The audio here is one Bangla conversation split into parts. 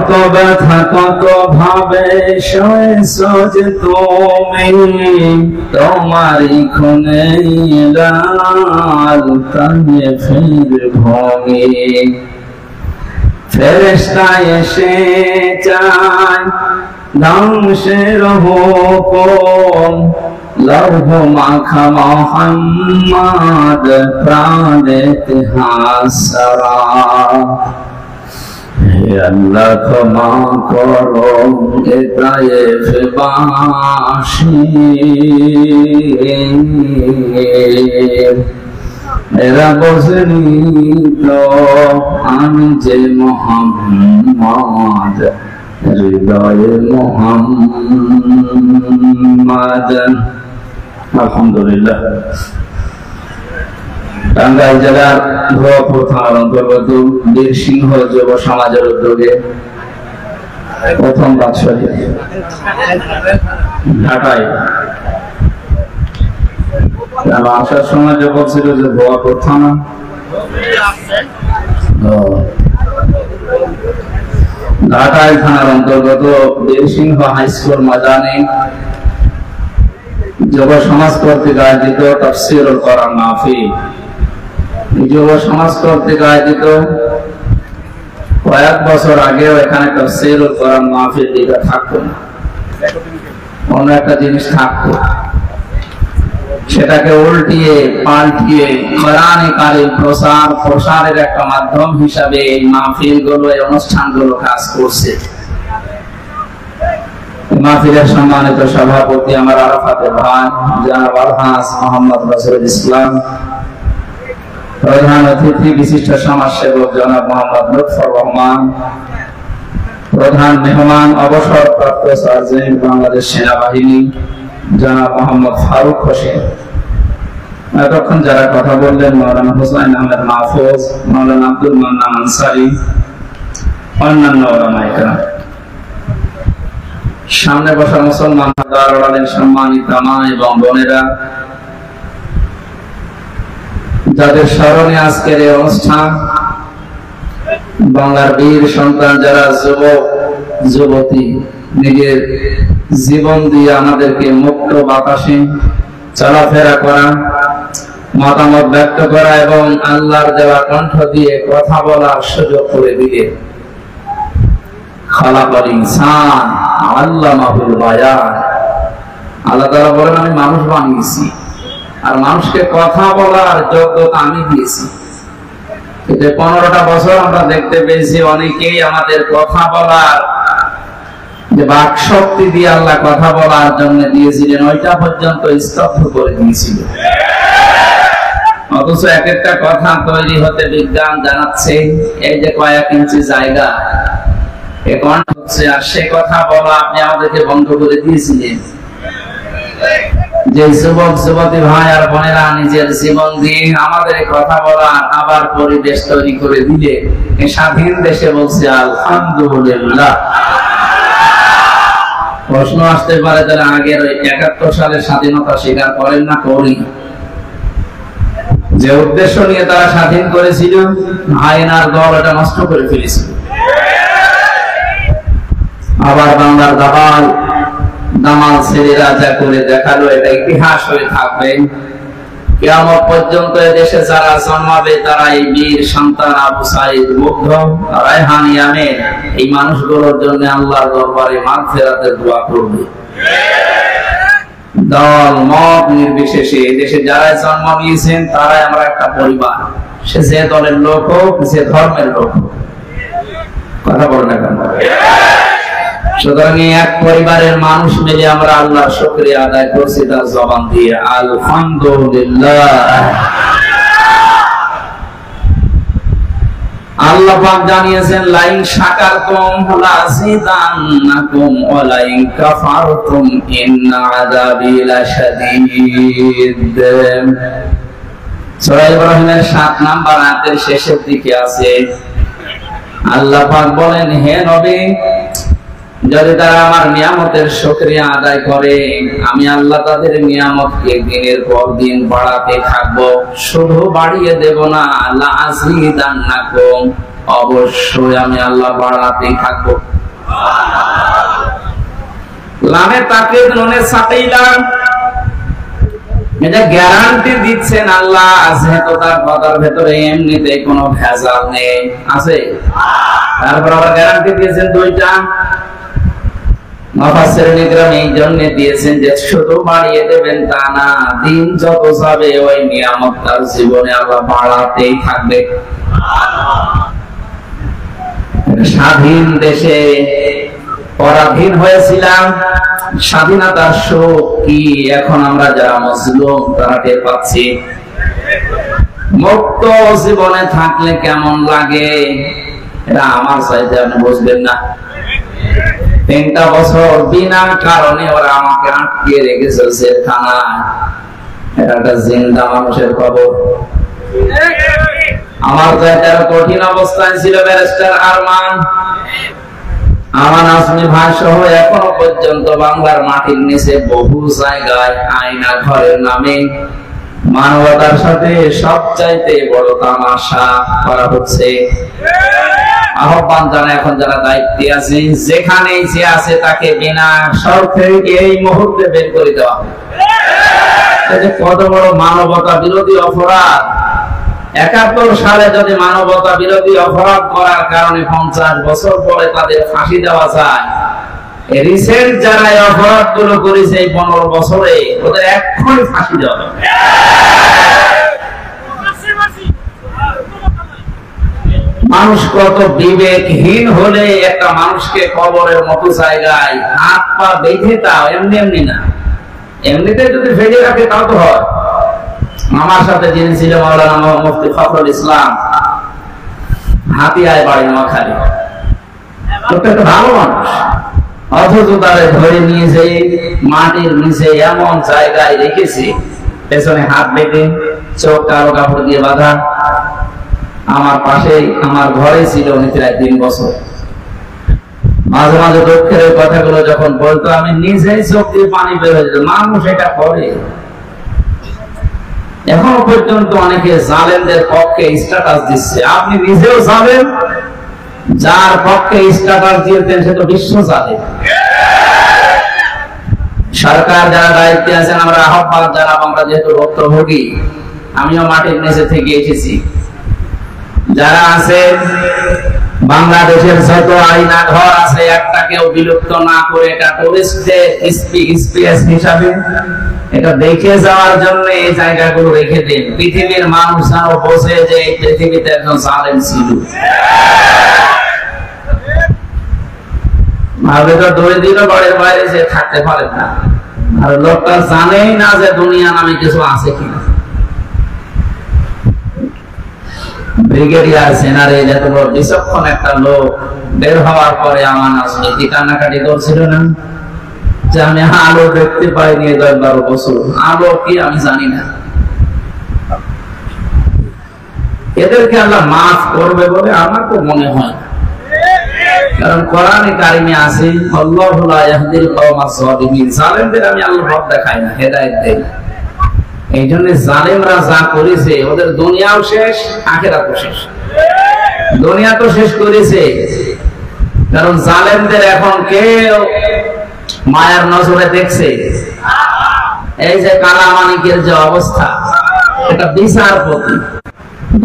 কত ব্যথা কত ভাবে সয়েছ যে তুমি তোমারই খুনে লাল কানে ফির ভোগে ফেরেশতা এসে চায় ধ্বংসের হুকুম লৌহ মাখা মোহাম্মদ প্রাণে হাসরা হে আল্লাহ ক্ষমা করো এ তায়েফবাসী এরা বোঝেনি তো আমি যে মোহাম্মদ হৃদয়ে মোহাম্মদ। আলহামদুলিল্লাহ। টাঙ্গাইল জেলার ধোয়াপুর থানার অন্তর্গত বীরসিংহ যুব সমাজের উদ্যোগে প্রথম বাৎসরিক ঢাকায় আসার সময় যে বলছিল যে ধোয়াপুর থানা ঢাকায় থানার অন্তর্গত বীরসিংহ হাই স্কুল ময়দানে যুব সমাজ কর্তৃক আয়োজিত তাফসীরুল কোরআন মাহফিল। যুব সমাজ কর্তৃক আয়োজিত কয়েক বছর আগেও এখানে তাফসীরুল কোরআন মাহফিল দিকে থাকতো না, অন্য একটা জিনিস থাকতো, সেটাকে উল্টিয়ে পাল্টিয়ে কোরআনে কারিম প্রসারের একটা মাধ্যম হিসাবে এই মাহফিল গুলো এই অনুষ্ঠানগুলো কাজ করছে। মাহফিলের সম্মানিত সভাপতি আমার আরাফাতের ভাই জনাব আলহাজ মোহাম্মদ নজরুল ইসলাম, প্রধান অতিথি বিশিষ্ট সমাজসেবক জনাব মোহাম্মদ লুৎফর রহমান, প্রধান মেহমান অবসরপ্রাপ্ত সার্জেন্ট বাংলাদেশ সেনাবাহিনী জনাব মোহাম্মদ ফারুক হোসেন, এতক্ষণ যারা কথা বললেন মাওলানা হুসাইন আহমেদ মাহফুজ, মাওলানা আব্দুল মান্নান আনসারী, অন্যান্য ওলামায়ে কেরাম, সামনে বসা মুসলমান দারুল সম্মানিত মা এবং বোনেরা, যাদের স্মরণে আজকের এই অনুষ্ঠান, বাংলার বীর সন্তান যারা যুবক যুবতী নিজের জীবন দিয়ে আমাদেরকে মুক্ত বাতাসে চলাফেরা করা, মতামত ব্যক্ত করা এবং আল্লাহর দেওয়া কণ্ঠ দিয়ে কথা বলার সুযোগ করে দিলে খালাকাল ইনসান আল্লামাহুল বায়ান। আল্লাহ তাআলা বলেন আমি মানুষ বানিয়েছি আর মানুষকে কথা বলার যোগ্যতা আমি দিয়েছি। কিন্তু 15টা বছর আমরা দেখতে পেয়েছি অনেকেই আমাদের কথা বলার যে বাক শক্তি দিয়ে আল্লাহ কথা বলার জন্য দিয়েছিলেন ওইটা পর্যন্ত স্তব্ধ করে দিয়েছিল। অথচ এক একটা কথা তৈরি হতে বিজ্ঞান জানাচ্ছে এই যে কয়েক ইঞ্চি জায়গা এখন হচ্ছে, আর সে কথা বলা আপনি আমাদেরকে বন্ধ করে দিয়েছিলেন। যে যুবক যুবতী ভাই আর বোনেরা নিজের জীবন দিয়ে আমাদের কথা বলা আবার পরিবেশ তৈরি করে দিলে স্বাধীন দেশে বলছে আলহামদুলিল্লাহ। প্রশ্ন আসতে পারে যারা আগের ওই 71 সালের স্বাধীনতা স্বীকার করেন না, করি যে উদ্দেশ্য নিয়ে তারা স্বাধীন করেছিল আইনার দল এটা নষ্ট করে ফেলেছিল। আবার বাংলার দামাল ছেলেরা যা করে দেখালো এটা ইতিহাস হয়ে থাকবে। কিয়ামত পর্যন্ত এদেশে যারা জন্মাবে তারা এই বীর সন্তান আবু সাঈদ মুগ্ধ, রায়হান ইয়ামেন এই মানুষগুলোর জন্য আল্লাহর দরবারে মাগফিরাতের দোয়া করবে। দল মত নির্বিশেষে এদেশে যারা জন্ম নিয়েছেন তারাই আমরা একটা পরিবার, সে যে দলের লোক হোক যে ধর্মের লোক হোক। কথা বল না কেন? সুতরাং এক পরিবারের মানুষ মিলে আমরা আল্লাহর শুকরিয়া আদায় করছি তার জবান দিয়ে আলহামদুলিল্লাহ। আল্লাহ পাক জানিয়েছেন লাইন শাকারতুম লাযিদান্নাকুম ওয়া লাইন কাফারতুম ইন্না আযাবি লাশাদীদ। সূরা ইব্রাহিমের 7 নাম্বার আয়াতের শেষের দিকে আছে আল্লাহ পাক বলেন, হে নবী যদি তারা আমার নিয়ামতের শুকরিয়া আদায় করে আমি আল্লাহ তাদের নিয়ামতকে দিনের পর দিন বাড়াতে থাকবো, শুধু বাড়িয়ে দেব না, লাযিদান্নাকুম অবশ্যই আমি আল্লাহ বাড়াতেই থাকবো। লামে তাকে নুনের সাথেই লাম, এটা গ্যারান্টি দিচ্ছেন আল্লাহ, যেহেতু তার কথার ভেতরে এমনিতে কোনো ভেজাল নেই, আছে। তারপর আবার গ্যারান্টি দিয়েছেন দুইটা। মুফাসসিরিন ইকরাম এই জন্য দিয়েছেন যে শুধু বাড়িয়ে দেবেন তা না, দিন যত যাবে ওই নিয়ামত তার জীবনে আল্লাহ বাড়াতেই থাকবে। স্বাধীন দেশে পরাধীন হয়েছিলাম, স্বাধীনতার সুখ কি এখন আমরা যারা মুসলিম তারা টের পাচ্ছি। মুক্ত জীবনে থাকলে কেমন লাগে এটা আমার চাইতে আপনি বুঝবেন না। 3টা বছর বিনা কারণে ওরা আমাকে আটকে রেখেছে জেলখানায়, এটা একটা জিন্দা মানুষের খবর। আমার চাইতে আরো কঠিন অবস্থায় ছিল ব্যারিস্টার আরমান, আমার আজমি ভাই সহ এখনো পর্যন্ত বাংলার মাটির নিচে বহু জায়গায় আয়না ঘরের নামে মানবতার সাথে সবচাইতে বড় তামাশা করা হচ্ছে। আহ্বান জানা এখন যারা দায়িত্বে আছে, যেখানেই যে আছে তাকে বিনা শর্তে এই মুহূর্তে বের করে দেওয়া। কত বড় মানবতা বিরোধী অপরাধ! 71 সালে যদি মানবতা বিরোধী অপরাধ করার কারণে 50 বছর পরে তাদের ফাঁসি দেওয়া যায়, রিসেন্ট যারা এই অপরাধ গুলো করেছে এই 15 বছরে ওদের এক্ষুনি ফাঁসি দেওয়া হবে। মানুষ কত বিবেকহীন হলে একটা মানুষকে কবরের মতো জায়গায় হাত পা বেঁধে, তাও এমনি এমনি না, এমনিতে যদি ফেলে রাখে তাও তো হয়। আমার সাথে যিনি ছিল মাওলানা মুফতি ফখরুল ইসলাম, হাতিয়ায় বাড়ি নোয়াখালী, একটা ভালো মানুষ, অথচ তারে ধরে নিয়ে যে মাটির নিচে এমন জায়গায় রেখেছে, পেছনে হাত বেঁধে, চোখ কালো কাপড় দিয়ে বাঁধা। আমার পাশে আমার ঘরে ছিল উনি প্রায় 3 বছর। মাঝে মাঝে দুঃখের কথাগুলো যখন বলতো আমি নিজেই চোখ দিয়ে পানি বের হয়ে যেত। মানুষ এটা করে। এখনো পর্যন্ত অনেকে জালেমদের পক্ষে স্ট্যাটাস দিচ্ছে, আপনি নিজেও জানেন, যার পক্ষে স্ট্যাটাস দিয়েছেন সে তো বিশ্ব জালেম। সরকার যারা দায়িত্বে আছেন আমরা আহ্বান জানাবো, আমরা যেহেতু ভুক্তভোগী, আমিও মাটির নিচে থেকে এসেছি, যারা আছেন বাংলাদেশের যত আয়না ঘর আছে একটাকেও বিলুপ্ত না করে এটা টুরিস্টদের স্পেস হিসাবে এটা দেখে যাওয়ার জন্য এই জায়গাগুলো রেখে দিন। পৃথিবীর মানুষ যেন বোঝে যে এই পৃথিবীতে একজন জালেম ছিল। ভাবে তো 2 দিনও বাড়ির বাইরে যে থাকতে পারেন না, আর লোকটা জানেই না যে দুনিয়া নামে কিছু আছে কিনা। ব্রিগেডিয়ার জেনারেল এত বড় বিচক্ষণ একটা লোক বের হওয়ার পরে আমার নাজনীতি কান্নাকাটি করছিল না যে আমি আলো দেখতে পাইনি 10-12 বছর, আলো কি আমি জানি না। এদেরকে আল্লাহ মাফ করবে বলে আমার তো মনে হয়, কারণ কোরআনে কারিমে আছে আল্লাহু লা ইয়াহদিল কওমাস যালিমিন, জালেমদের আমি আল্লাহ পথ দেখাই না, হেদায়েত দেই। এই জন্য জালেমরা যা করেছে ওদের দুনিয়াও শেষ, আখিরাতও শেষ। দুনিয়া তো শেষ করেছে, কারণ জালেমদের এখন কেউ মায়ার নজরে দেখছে। এই যে কালামানিকের যে অবস্থা, এটা বিচারপতি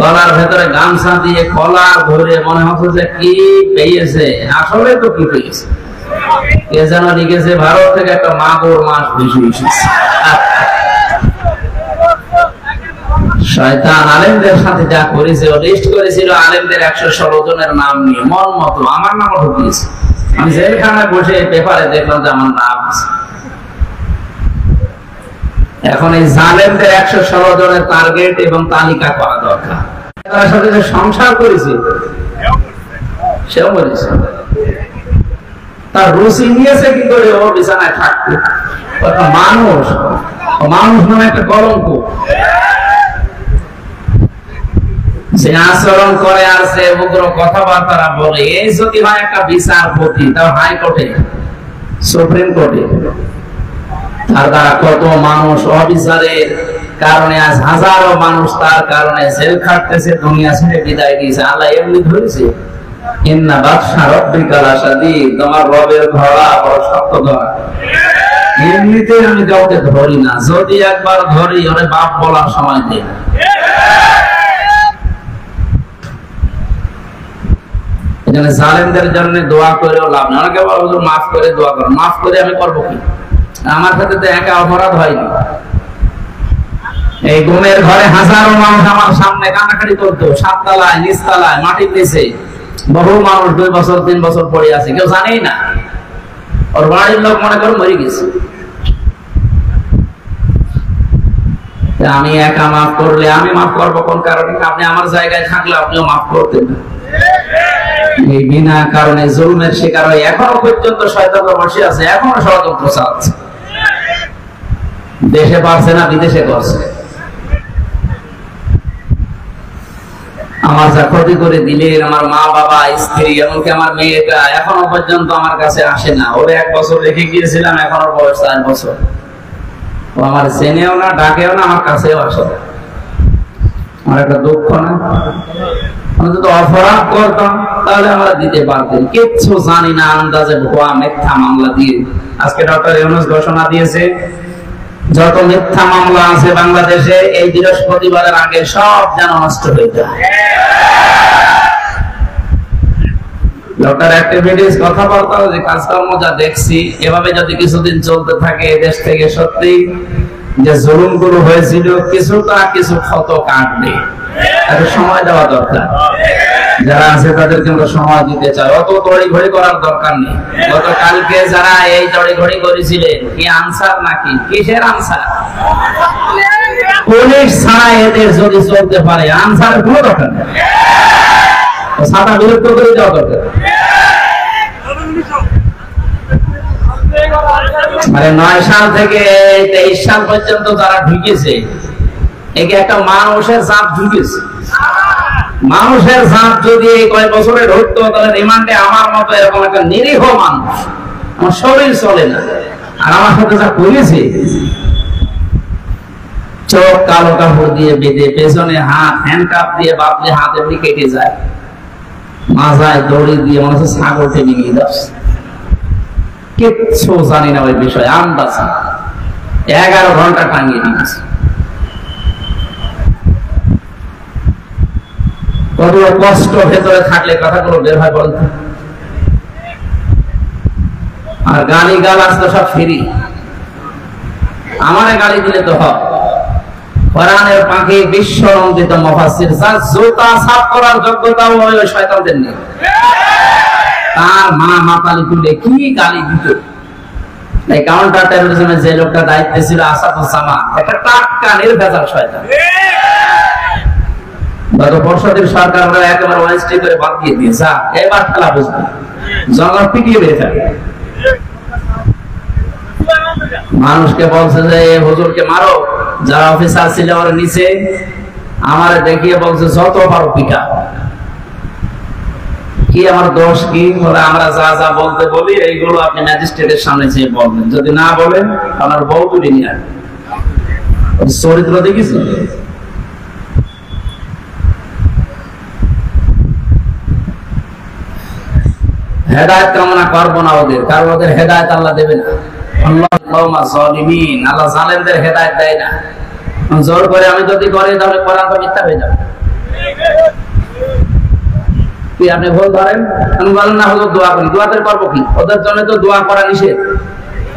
গলার ভেতরে গামছা দিয়ে কলার ধরে মনে হচ্ছে যে কি পেয়েছে, আসলে তো কি পেয়েছে, কে যেন লিখেছে ভারত থেকে একটা মাগুর মাছ বেশি এসেছে। শয়তান আলেমদের সাথে যা করেছে, ও লিস্ট করেছিল আলেমদের 116 জনের নাম নিয়ে, মন মতো আমার নামও ঢুকিয়েছে। আমি জেলখানায় বসে পেপারে দেখলাম যে আমার নাম আছে। এখন এই জালেমদের 116 জনের টার্গেট এবং তালিকা করা দরকার। তার সাথে যে সংসার করেছে সেও বলেছে, তার রুচি নিয়েছে কি করে ওর বিছানায় থাকতে। মানুষ মানুষ মানে একটা কলঙ্ক, সে আচরণ করে আর সে উগ্র কথাবার্তা বলে। এই যদি হয় একটা বিচারপতি, তাও হাইকোর্টে, সুপ্রিম কোর্টে, তার দ্বারা কত মানুষ অবিচারের কারণে আজ হাজারো মানুষ তার কারণে জেল খাটতেছে, দুনিয়া ছেড়ে বিদায় দিয়েছে। আল্লাহ এমনি ধরেছে, ইন্না বাতশা রাব্বিকা লাশাদীদ, তোমার রবের ধরা বড় শক্ত ধরা। এমনিতে আমি কাউকে ধরি না, যদি একবার ধরি ওরে বাপ বলার সময় দেই না। এখানে জালেমদের জন্য দোয়া করেও লাভ নেই। অনেকে বলে হুজুর মাফ করে দোয়া করো, মাফ করে আমি করবো কি? আমার সাথে তো একা অপরাধ হয়নি। এই গুমের ঘরে হাজারো মানুষ আমার সামনে কান্নাকাটি করতো, 7 তলায়, নিচ তলায়, মাটির নিচে বহু মানুষ 2 বছর 3 বছর পড়ে আছে, কেউ জানেই না। ওর বাড়ির লোক মনে করে মরে গেছে। আমি একা মাফ করলে আমি মাফ করবো কোন কারণে? আপনি আমার জায়গায় থাকলে আপনিও মাফ করতেন না। এই বিনা কারণে জুলমের শিকার হয়ে এখনো পর্যন্ত শয়তানরা বসে আছে, এখনো ষড়যন্ত্র চালাচ্ছে। দেশে পারছে না, বিদেশে করছে। আমার যা ক্ষতি করে দিলেন, আমার মা বাবা, স্ত্রী, এমনকি আমার মেয়েটা এখনো পর্যন্ত আমার কাছে আসে না। ওরে 1 বছর রেখে গিয়েছিলাম, এখন ওর বয়স 4 বছর। ও আমার চেনেও না, ডাকেও না, আমার কাছেও আসে না। আমার একটা দুঃখ না? আমি যদি অপরাধ করতাম তাহলে আমরা দিতে পারতেন। কিচ্ছু জানি না, আন্দাজে ভুয়া মিথ্যা মামলা দিয়ে। আজকে ডক্টর ইউনূস ঘোষণা দিয়েছে, যত মিথ্যা মামলা আছে বাংলাদেশে এই বৃহস্পতিবারের আগে সব যেন নষ্ট হয়ে যায়। ডক্টর অ্যাক্টিভিটিস কথাবার্তা, যে কাজকর্ম যা দেখছি, এভাবে যদি কিছুদিন চলতে থাকে দেশ থেকে সত্যি যে জুলুমগুলো হয়েছিল কিছুটা কিছু ক্ষত কাটবে। তাকে সময় দেওয়া দরকার। যারা আছে তাদেরকে আমরা সময় দিতে চাই, অত তড়িঘড়ি করার দরকার নেই। গতকালকে যারা এই তড়িঘড়ি করেছিলেন, কি আনসার নাকি কিসের আনসার? পুলিশ ছাড়া এদের যদি চলতে পারে আনসারের কোনো দরকার নেই, সাদা বিরক্ত করে দেওয়া দরকার। মানে 9 সাল থেকে 23 সাল পর্যন্ত যারা ঢুকেছে, একে একটা মানুষের জাত ঢুকেছে। মানুষের জাত যদি কয়েক বছরে ঢুকতো তাহলে রিমান্ডে আমার মতো এরকম একটা নিরীহ মানুষ, আমার শরীর চলে না। আর আমার সাথে যা করেছে, চোখ কালো কাপড় দিয়ে বেঁধে, পেছনে হাত হ্যান্ডকাপ দিয়ে বাপলে হাত এমনি কেটে যায়, মাথায় দড়ি দিয়ে মনে হচ্ছে ছাগলকে ভেঙে যাচ্ছে। কিচ্ছু জানি না ওই বিষয়ে, আন্দাজ। 11 ঘন্টা টাঙিয়ে দিয়েছে। কত কষ্ট ভেতরে থাকলে কথাগুলো বের হয় বলতে। আর গালি গালাজ তো সব ফ্রি। আমারে গালি দিলে তো হয়। কোরআনের পাখি বিশ্বনন্দিত মুফাসসির, যার জুতা সাফ করার যোগ্যতাও ওই শয়তানদের নেই। তার মা মাতালি তুলে কি গালি দিত। এই কাউন্টার টেরোরিজমের যে লোকটা দায়িত্বে ছিল, আসাদুজ্জামান, একটা টাটকা নির্ভেজাল শয়তান। গত বর্ষদের সরকার একেবারে ওয়েস্টে করে বাদ দিয়ে দিয়েছে। এবার খেলা বুঝবে, জনগণ পিটিয়ে বের ফেলে। মানুষকে বলছে যে হুজুরকে মারো, যারা অফিসার ছিল ওর নিচে, আমার দেখিয়ে বলছে যত পারো পিটা। কি আমার দোষ কি? বলে আমরা যা যা বলতে বলি এইগুলো আপনি ম্যাজিস্ট্রেটের সামনে যেয়ে বলবেন, যদি না বলেন আমার বউ তুলে নিয়ে আসবেন। চরিত্র দেখিস। হেদায়েত কামনা করবো না ওদের, কারণ ওদের হেদায়েত আল্লাহ দেবে না। আল্লাহ জালেমদের হেদায়েত দেয় না। জোর করে আমি যদি করি তাহলে কোরআন তো মিথ্যা হয়ে যাবে। কি আপনি ভুল ধরেন? আমি বলেন না হুজুর দোয়া করি, দোয়াতে করবো কি? ওদের জন্য তো দোয়া করা নিষেধ।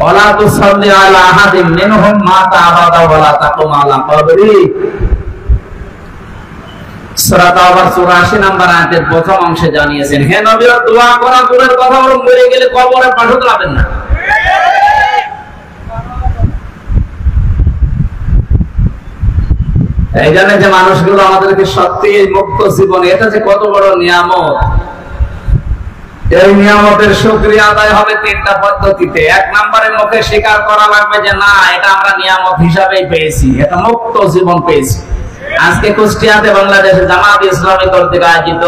ওয়ালা তুসাল্লি আলা আহাদিন মিনহুম মাতা আবাদা ওয়ালা তাকুম আলা কবরি। সূরা তাওবার 84 নম্বর আয়াতের প্রথম অংশে জানিয়েছেন, হে নবী, দোয়া করা দূরের কথা, বরং মরে গেলে কবরে পাঠও লাভেন না। এই জন্য যে মানুষগুলো আমাদেরকে সত্যি মুক্ত জীবন, এটা যে কত বড় নিয়ামত। এই নিয়ামতের শুকরিয়া আদায় হবে 3টা পদ্ধতিতে। 1 নম্বরে মুখে স্বীকার করা লাগবে যে না, এটা আমরা নিয়ামত হিসাবেই পেয়েছি, এটা মুক্ত জীবন পেয়েছি। আজকে কুষ্টিয়াতে বাংলাদেশের জামাত ইসলামী কর্তৃক আয়োজিত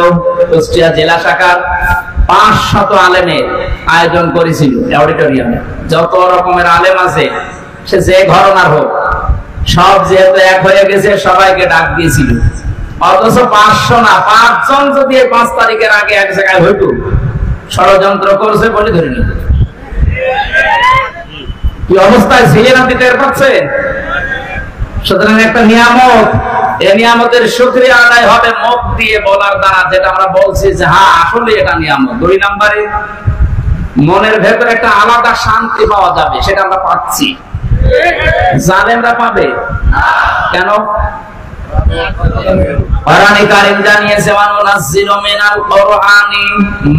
কুষ্টিয়া জেলা শাখার 500 আলেমের আয়োজন করেছিল অডিটোরিয়ামে। যত রকমের আলেম আছে, সে যে ঘরানার হোক, সব যেহেতু এক হয়ে গেছে সবাইকে ডাক দিয়েছিল, অথচ 500 না 5 জন যদি 5 তারিখের আগে এক জায়গায় হইতো ষড়যন্ত্র করছে বলে ধরে নিত। কি অবস্থায় ছিলেন আপনি টের পাচ্ছেন? সুতরাং একটা নিয়ামত, এই নিয়ামতের শুকরিয়া আদায় হবে মুখ দিয়ে বলার দ্বারা, যেটা আমরা বলছি যে হ্যাঁ আসলে এটা নিয়ামত। 2 নম্বরে মনের ভেতরে একটা আলাদা শান্তি পাওয়া যাবে, সেটা আমরা পাচ্ছি। জালেমরা পাবে কেন? কোরআনে কারীম জানিয়েছে ওয়ানুনাজ্জিলু মিনাল কোরআনি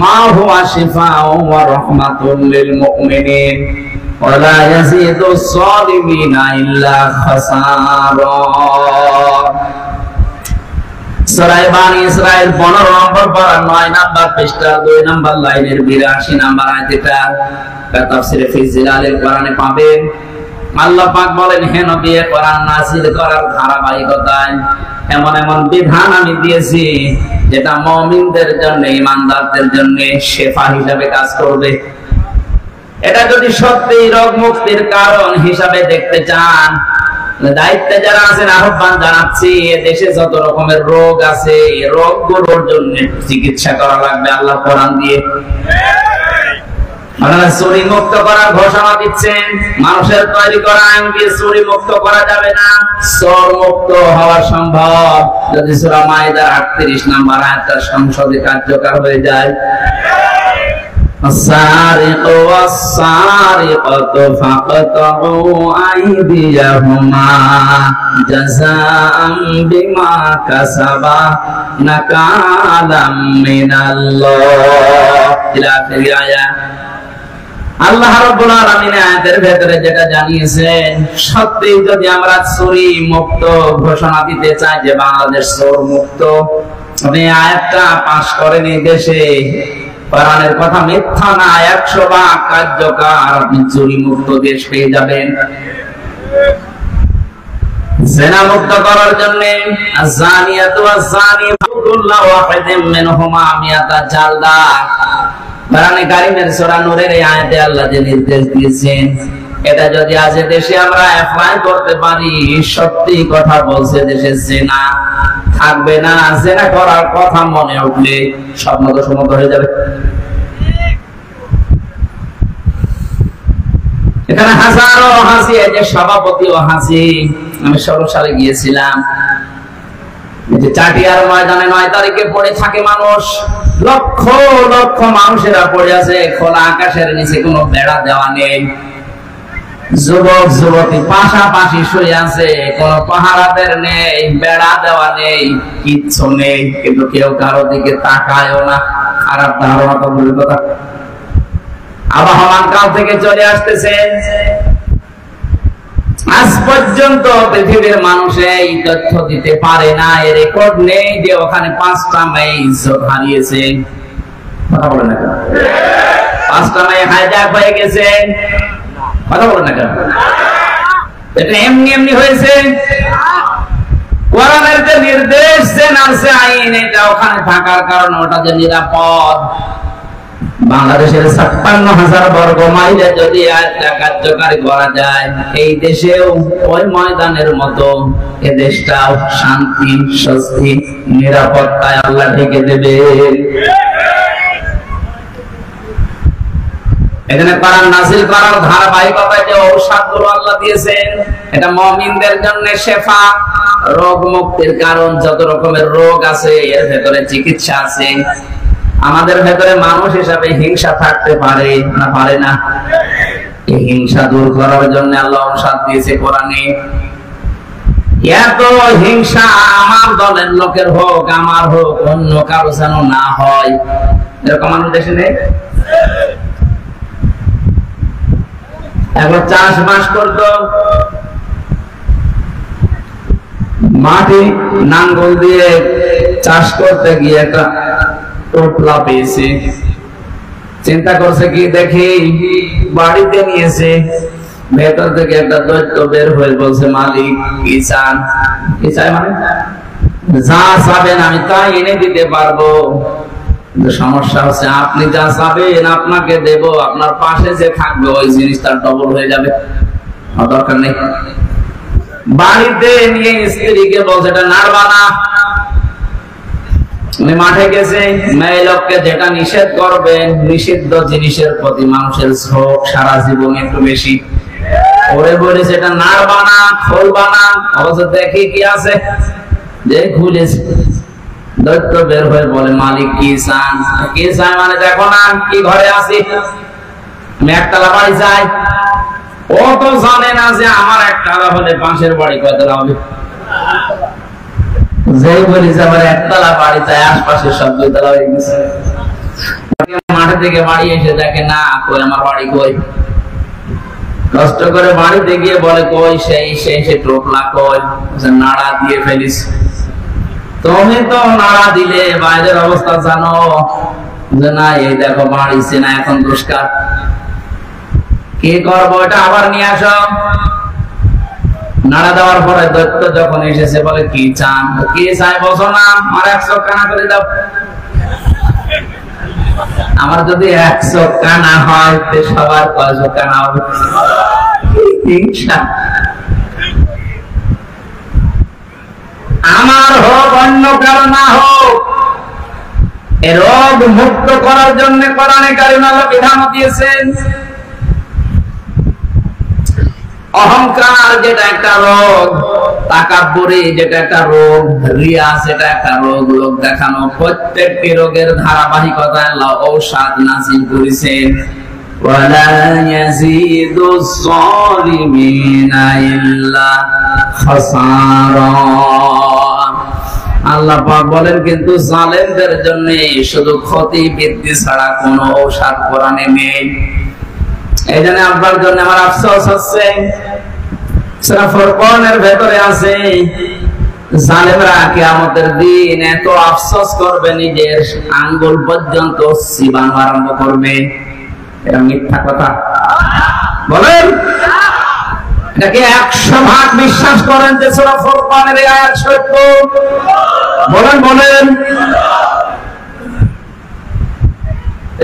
মা হুয়া শিফাউন ওয়া রাহমাতুল লিল মুমিনিন ওয়া লা ইয়াজিদুস সালিমিনা ইল্লা খাসারা। সূরা বানী ইসরাঈল 15 নম্বর পারা 9 নম্বর পৃষ্ঠা 2 নম্বর লাইনের 82 নম্বর আয়াতটা তাফসীরে ফি জিলালিল কোরআনে পাবেন। আল্লাহ পাক বলেন, হে নবী, কোরআন নাযিল করার ধারাবাহিকতায় এমন এমন বিধান আমি দিয়েছি যেটা মুমিনদের জন্য, ঈমানদারদের জন্য শিফা হিসেবে কাজ করবে। এটা যদি সত্যি রোগ মুক্তির কারণ হিসাবে দেখতে চান, দায়িত্বে যারা আছেন আহ্বান জানাচ্ছি, দেশে যত রকমের রোগ আছে রোগগুলোর জন্য চিকিৎসা করা লাগবে আল্লাহ কোরআন দিয়ে। আপনারা চুরি মুক্ত করার ঘোষণা দিচ্ছেন, মানুষের তৈরি করা আইন দিয়ে চুরি মুক্ত করা যাবে না, চোর মুক্ত হওয়া সম্ভব যদি সূরা মাইদার 38 নম্বর আয়াতটা সংসদে কার্যকর হয়ে যায়। السارق والسارقة فاقطعوا أيديهما جزاء بما كسبا نكالا من الله إلى آخر الآية। আল্লাহ রাব্বুল আলামিন আয়াতের ভেতরে যেটা জানিয়েছেন, সত্যি যদি আমরা চুরি মুক্ত ঘোষণা দিতে চাই যে বাংলাদেশ চোর মুক্ত, আপনি আয়াতটা পাশ করেন এই দেশে, কোরআনের কথা মিথ্যা না, 100 ভাগ কার্যকর, আপনি চুরি মুক্ত দেশ পেয়ে যাবেন। জিনা মুক্ত করার জন্য আযানিয়াতু ওয়াযানি কুল্লু ওয়াহিদিন মিনহুমা মিয়াতা জালদা, কোরআনে কারীমের সূরা নূরের এই আয়াতে আল্লাহ যে নির্দেশ দিয়েছেন, এটা যদি আজ দেশে আমরা অ্যাপ্লাই করতে পারি, সত্যি কথা বলছে দেশে জিনা থাকবে না। জিনা করার কথা মনে উঠলে স্বপ্ন তো সমত হয়ে যাবে। এখানে হাজারো হাসি, এই যে সভাপতি ও হাসি, আমি 16 সালে গিয়েছিলাম, চাটিয়ার ময়দানে 9 তারিখে পড়ে থাকে মানুষ, লক্ষ লক্ষ মানুষেরা পড়ে আছে, খোলা আকাশের নিচে কোনো বেড়া দেওয়া নেই, যুবক যুবতী পাশাপাশি শুয়ে আছে, কোনো পাহারাদের নেই, বেড়া দেওয়া নেই, কিচ্ছু নেই, কিন্তু কেউ কারো দিকে তাকায়ও না। খারাপ ধারণা তো ভুল কথা। আবহমান কাল থেকে চলে আসতেছে, আজ পর্যন্ত পৃথিবীর মানুষ এই তথ্য দিতে পারে না, এর রেকর্ড নেই যে ওখানে 5টা মেয়ে ইজ্জত হারিয়েছে। কথা বলে না কেন? 5টা মেয়ে হাইজ্যাক হয়ে গেছে। কথা বলে না কেন? এটা এমনি এমনি হয়েছে। কোরআনের যে নির্দেশ, যে নামছে আইন, এটা ওখানে থাকার কারণে ওটা যে নিরাপদ। বাংলাদেশের 56,000 বর্গ মাইলে যদি আইনটা কার্যকারী করা যায়, এই দেশেও ওই ময়দানের মতো এ দেশটাও শান্তি, স্বস্তি, নিরাপত্তায় আল্লাহ ঢেকে দেবে। এখানে কোরআন নাযিল করার ধারাবাহিকতায় যে ঔষধগুলো আল্লাহ দিয়েছেন, এটা মুমিনদের জন্য শিফা, রোগ মুক্তির কারণ। যত রকমের রোগ আছে এর ভেতরে চিকিৎসা আছে। আমাদের ভেতরে মানুষ হিসাবে হিংসা থাকতে পারে না, পারে না? এই হিংসা দূর করার জন্য আল্লাহ ঔষধ দিয়েছে কোরআনে। এত হিংসা আমার দলের লোকের হোক, আমার হোক, অন্য কারো যেন না হয়, এরকম আমাদের দেশে নেই। এখন চাষবাস করতো, মাটি নাঙ্গল দিয়ে চাষ করতে গিয়ে একটা টোপলা পেয়েছে, চিন্তা করছে কি দেখি, বাড়িতে নিয়েছে, ভেতর থেকে একটা দৈত্য বের হয়ে বলছে, মালিক কি চান? কি চাই মানে? যা চাবেন আমি তাই এনে দিতে পারবো, সমস্যা হচ্ছে আপনি যা চাবেন আপনাকে দেব, আপনার পাশে যে থাকবে ওই জিনিসটা ডবল হয়ে যাবে, দরকার নেই। বাড়িতে নিয়ে স্ত্রীকে বলছে এটা নাড়বা না। উনি মাঠে গেছে, মেয়ে লোককে যেটা নিষেধ করবেন, নিষিদ্ধ জিনিসের প্রতি মানুষের ঝোঁক সারা জীবন একটু বেশি। ওরে বলেছে এটা নাড়বা না, খুলবা না। অবশ্য দেখি কি আছে, যে খুলেছে। দৈত্য বের হয়ে বলে, মালিক কি চান? কি চাই মানে দেখো না কি ঘরে আছি, আমি একতলা বাড়ি চাই। ও তো জানে না যে আমার একতলা হলে বাঁশের বাড়ি কয়তলা হবে। যেই বলি যে আমার একতলা বাড়ি চাই, আশপাশের সব দুইতলা হয়ে গেছে। মাঠে থেকে বাড়ি এসে দেখে না, কই আমার বাড়ি কই। কষ্ট করে বাড়িতে গিয়ে বলে, কই সেই টোপলা কই, নাড়া দিয়ে ফেলিস। তুমি তো নাড়া দিলে, বাইরের অবস্থা জানো যে না, এই দেখো বাড়িছে না, এখন দুষ্কার। কি করবো, এটা আবার নিয়ে আসো। নাড়া দেওয়ার পরে দৈত্য যখন এসেছে বলে, কি চান? কি চাই বসো না, আমার 100 কানা করে দাও। আমার যদি 100 কানা হয়, সবার 100 কানা হবে। আমার হোক অন্য কারো না হোক, রোগ মুক্ত করার জন্য কোরআনে কারিমে আল্লাহ বিধান দিয়েছেন। অহংকার যেটা একটা রোগ, তাকাব্বুরি যেটা একটা রোগ, রিয়া সেটা একটা রোগ, লোক দেখানো, প্রত্যেকটি রোগের ধারাবাহিকতায় আল্লাহ ঔষধ নাযিল করেছেন। ওয়ালা ইয়াজিদুজ যালিমিনা ইল্লা খাসারা। আল্লাহ পাক বলেন কিন্তু জালেমদের জন্য শুধু ক্ষতি বৃদ্ধি ছাড়া কোনো ঔষধ কোরআনে নেই। এই জন্য আপনার জন্য আমার আফসোস হচ্ছে, সূরা ফুরকানের ভেতরে আছে, জালেমরা কিয়ামতের দিন এত আফসোস করবে, নিজের আঙ্গুল পর্যন্ত চিবানো আরম্ভ করবে। এটা মিথ্যা কথা বলেন? এটাকে 100% বিশ্বাস করেন যে সূরা ফুরকানের এই আয়াত সত্য? বলেন বলেন।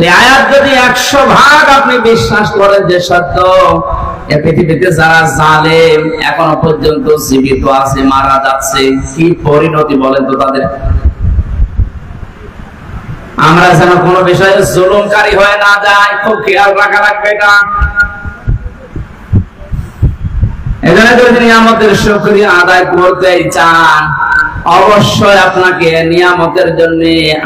এই আয়াত যদি 100% আপনি বিশ্বাস করেন যে সত্য, এই পৃথিবীতে যারা জালেম এখনো পর্যন্ত জীবিত আছে, মারা যাচ্ছে, কি পরিণতি বলেন তো তাদের? আমরা যেন কোনো বিষয়ে জুলুমকারী হয়ে না যাই, খুব খেয়াল রাখা লাগবে এটা। এজন্য যদি নিয়ামতের শুকরিয়া আদায় করতে চান, অবশ্যই আপনাকে নিয়ামতের জন্য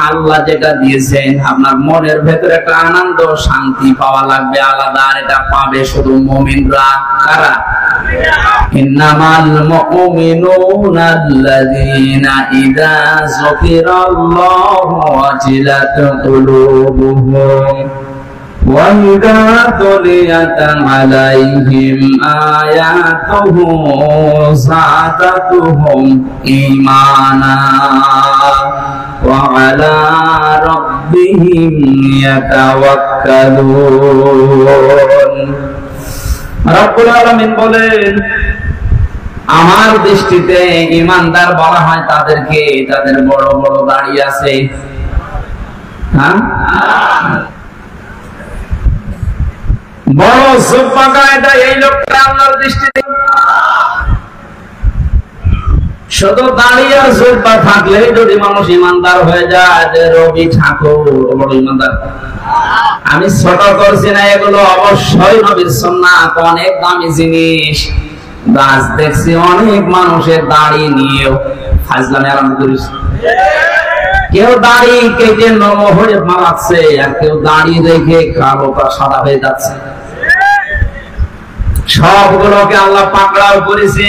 আল্লাহ যেটা দিয়েছেন, আপনার মনের ভেতরে একটা আনন্দ শান্তি পাওয়া লাগবে আলাদা। আর এটা পাবে শুধু মুমিনরা। কারা? ইন্নামাল মুমিনুনা আল্লাযীনা ইযা যুকিরাল্লাহু ওয়াজিলাত কুলুবুহুম وَإِذَا تُلِيَتْ عَلَيْهِمْ آيَاتُهُ زَادَتْهُمْ إِيمَانًا وَعَلَى رَبِّهِمْ يَتَوَكَّلُونَ। রব্বুল আলামিন বলেন, আমার দৃষ্টিতে ঈমানদার বলা হয় তাদেরকে যাদের বড় বড় দাড়ি আছে। হ্যাঁ, বড় জুব্বা গায়ে দেয়, এই লোকটা আল্লাহর দৃষ্টিতে। শুধু দাড়ি আর জুব্বা থাকলে যদি মানুষ ইমানদার হয়ে যায়, যে রবি ঠাকুর বড় ইমানদার। আমি ছোট করছি না, এগুলো অবশ্যই নবীর সুন্নাত, অনেক দামি জিনিস। গাছ দেখছি অনেক মানুষের দাড়ি নিয়েও ফাজলামি আরম্ভ করেছে। কেউ দাড়ি কেটে নরম হয়ে মারাচ্ছে, আর কেউ দাড়ি রেখে কালো বা সাদা হয়ে যাচ্ছে। সবগুলোকে আল্লাহ পাকড়াও করেছে।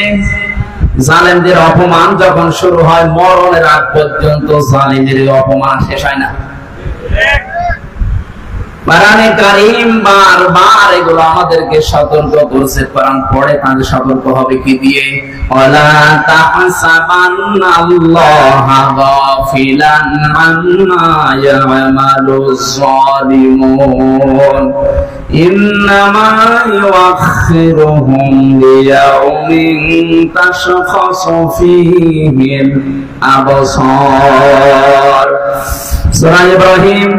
জালেমদের অপমান যখন শুরু হয়, মরণের আগ পর্যন্ত জালেমের অপমান শেষ হয় না। কোরআনে কারীম বারবার এগুলো আমাদেরকে সতর্ক করছে। কোরআন পড়ে তাদের সতর্ক হবে কি দিয়ে? ওয়ালা তাহসাবান্নাল্লাহা গাফিলান আম্মা ইয়ামালুজ যালিমুন ইন্নামা ইউআখিরুহুম লিয়াউমিন তাশখাসু ফীহিল আবসার। সূরা ইব্রাহিম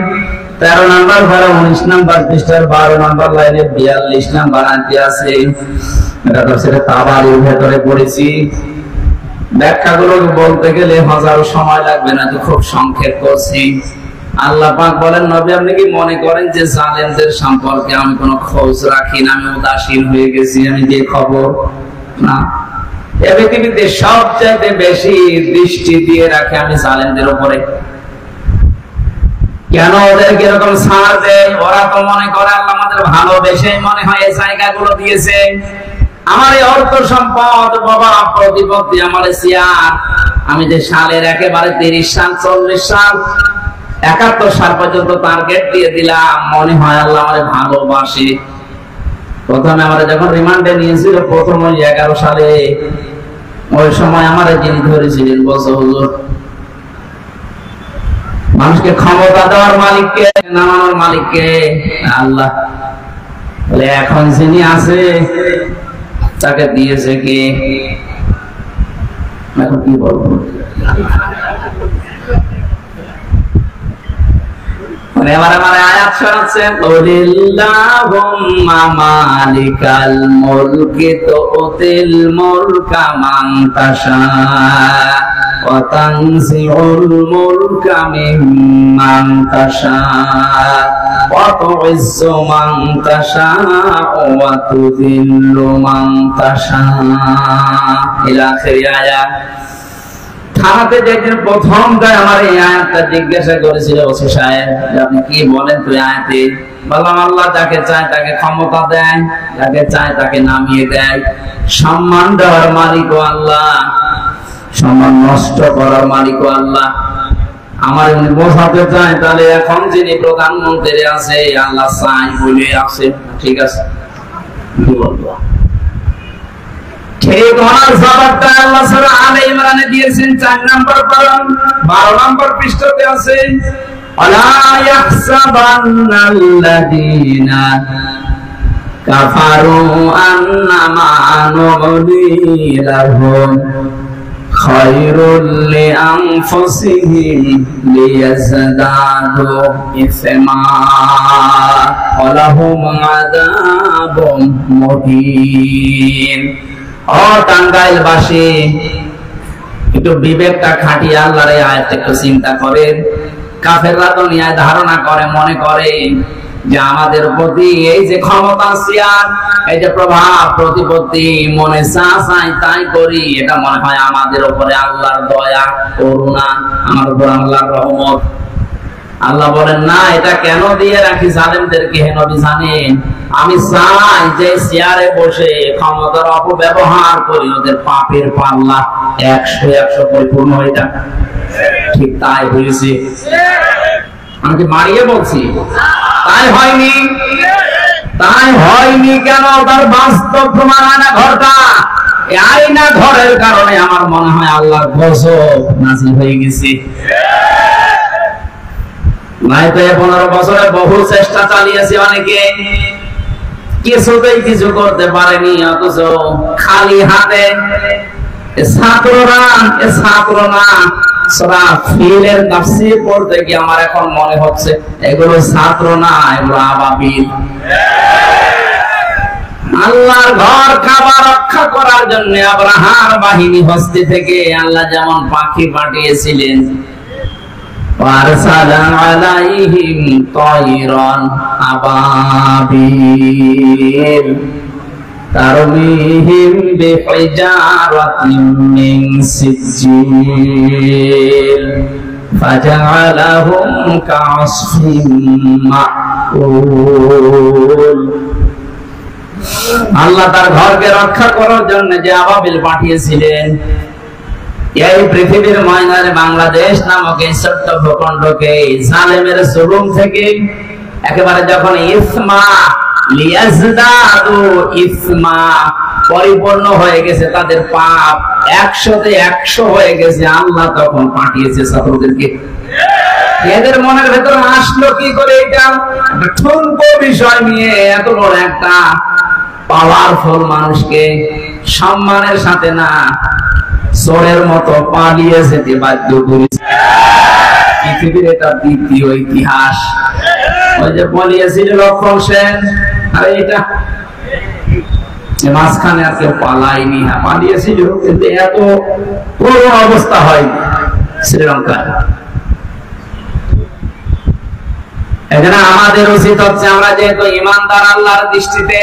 13 নম্বর ধারা 19 নম্বর পৃষ্ঠার 12 নম্বর লাইনে 42 নম্বর আয়াতে আছে। এটা তাফসীরে তাবারির ভেতরে পড়েছি। ব্যাখ্যাগুলো বলতে গেলে হাজারো সময় লাগবে না, তো খুব সংক্ষেপ করছি। আল্লাহ পাক বলেন, নবী আপনি কি মনে করেন যে জালেমদের সম্পর্কে আমি কোনো খোঁজ রাখি না, আমি উদাসীন হয়ে গেছি, আমি যে খবর না। এই পৃথিবীতে সবচেয়ে বেশি দৃষ্টি দিয়ে রাখে আমি জালেমদের উপরে। কেন ওদেরকে এরকম ছাড় দেয়? ওরা তো মনে করে আল্লাহ আমাদের ভালোবেসে মনে হয় এই জায়গাগুলো দিয়েছে। আমার এই অর্থ সম্পদ, বাবা প্রতিপত্তি, আমার চেয়ার, আমি যে সালের একেবারে 30 সাল 40 সাল 71 সাল পর্যন্ত টার্গেট দিয়ে দিলাম, মনে হয় আল্লাহ আমাদের ভালোবাসে। প্রথমে আমরা যখন রিমান্ডে নিয়েছিল প্রথম 11 সালে, ওই সময় আমার যিনি ধরেছিলেন বলছে, হুজুর মানুষকে ক্ষমতা দেওয়ার মালিককে, নামানোর মালিককে আল্লাহ। বলে এখন যিনি আছে তাকে দিয়েছে কে? এখন কি বলবো? এবার আমার আয়াত শোনাচ্ছেন, কুলিল্লাহুম্মা মালিকাল মুলকি তুতিল মুলকা মান তাশা ওয়া তানজিউল মুলকা মিম্মান তাশা ওয়া তুইজ্জু মান তাশা ওয়া তুযিল্লু মান তাশা ইলা আখির আয়াত। থানাতে যেদিন প্রথম গায়ে আমার এই আয়াতটা জিজ্ঞাসা করেছিল ওসি সাহেব, আপনি কি বলেন তুই আয়াতে? বললাম আল্লাহ যাকে চায় তাকে ক্ষমতা দেয়, যাকে চায় তাকে নামিয়ে দেয়। সম্মান দেওয়ার মালিকও আল্লাহ, সম্মান নষ্ট করার মালিকও আল্লাহ। আমার উনি বোঝাতে চায় তাহলে এখন যিনি প্রধানমন্ত্রী আছে আল্লাহ চাই বলে আছে, ঠিক আছে কি বলবো? ঠিক ওনার জবাবটা আল্লাহ সূরা আলে ইমরানে দিয়েছেন 4 নম্বর পারা 12 নম্বর পৃষ্ঠাতে আছে, আলা ইয়াহসাবান্নাল্লাযীনা কাফারু আন্নামা নুমলি লাহুম খায়রুল লিআনফুসিহিম লিয়াজদাদু ইসমা ওয়া লাহুম আযাবুম মুহিন। ও টাঙ্গাইলবাসী, একটু বিবেকটা খাটিয়ে আল্লাহর এই আয়াতটা একটু চিন্তা করেন। কাফেররা তো নিয়ে ধারণা করে, মনে করে যে আমাদের প্রতি এই যে ক্ষমতা চেয়ার, এই যে প্রভাব প্রতিপত্তি, মনে চাই তাই করি, এটা মনে হয় আমাদের উপরে আল্লাহর দয়া করুণা, আমার উপর আল্লাহর রহমত। আল্লাহ বলেন না, এটা কেন দিয়ে রাখি জালেমদেরকে? হে নবী জানেন, আমি চাই যে চেয়ারে বসে ক্ষমতার অপব্যবহার করি ওদের পাপের পাল্লা 100 পরিপূর্ণ হয়ে যাক। ঠিক তাই হয়েছে। আমি কি মারিয়ে বলছি? তাই হয়নি। তাই হয়নি কেন? তার বাস্তব প্রমাণ আয়না ঘরটা, এই আয়না ঘরের কারণে আমার মনে হয় আল্লাহর গজব নাযিল হয়ে গেছে। নাই তো 15 বছরে বহু চেষ্টা চালিয়েছে অনেকে, কিছুতেই কিছু করতে পারেনি, অথচ খালি হাতে ছাত্ররা সূরা ফিলের তাফসীর পড়তে গিয়ে আমার এখন মনে হচ্ছে এগুলো ছাত্র না, এগুলো আবাবিল। আল্লাহর ঘর খাবার রক্ষা করার জন্য আব্রাহার বাহিনী হস্তি থেকে আল্লাহ যেমন পাখি পাঠিয়েছিলেন, وَأَرْسَلَ عَلَيْهِمْ طَيْرًا أَبَابِيلَ تَرْمِيهِمْ بِحِجَارَةٍ مِّن سِجِّيلٍ فَجَعَلَهُمْ كَعَصْفٍ مَّأْكُولٍ। আল্লাহ তার ঘরকে রক্ষা করার জন্য যে আবাবিল পাঠিয়েছিলেন, এই পৃথিবীর ময়দানে বাংলাদেশ নামক এই ছোট্ট ভূখণ্ডকে জালেমের জুলুম থেকে একেবারে যখন ইসমা লিয়াজদাদু ইসমা পরিপূর্ণ হয়ে গেছে, তাদের পাপ 100-তে 100 হয়ে গেছে, আল্লাহ তখন পাঠিয়েছে ছাত্রদেরকে। এদের মনের ভেতরে আসলো কি করে? এটা একটা ঠুনকো বিষয় নিয়ে এত বড় একটা পাওয়ারফুল মানুষকে সম্মানের সাথে না, চোরের মতো পালিয়ে যেতে বাধ্য করেছে। পৃথিবীর এটা দ্বিতীয় ইতিহাস। ওই যে পলিয়েছিল লক্ষণ সেন, আরে এটা মাঝখানে আর কেউ পালায়নি, হ্যাঁ পালিয়েছিল, কিন্তু এত পুরো অবস্থা হয়নি শ্রীলঙ্কায়। এখানে আমাদের উচিত হচ্ছে, আমরা যেহেতু ইমানদার আল্লাহর দৃষ্টিতে,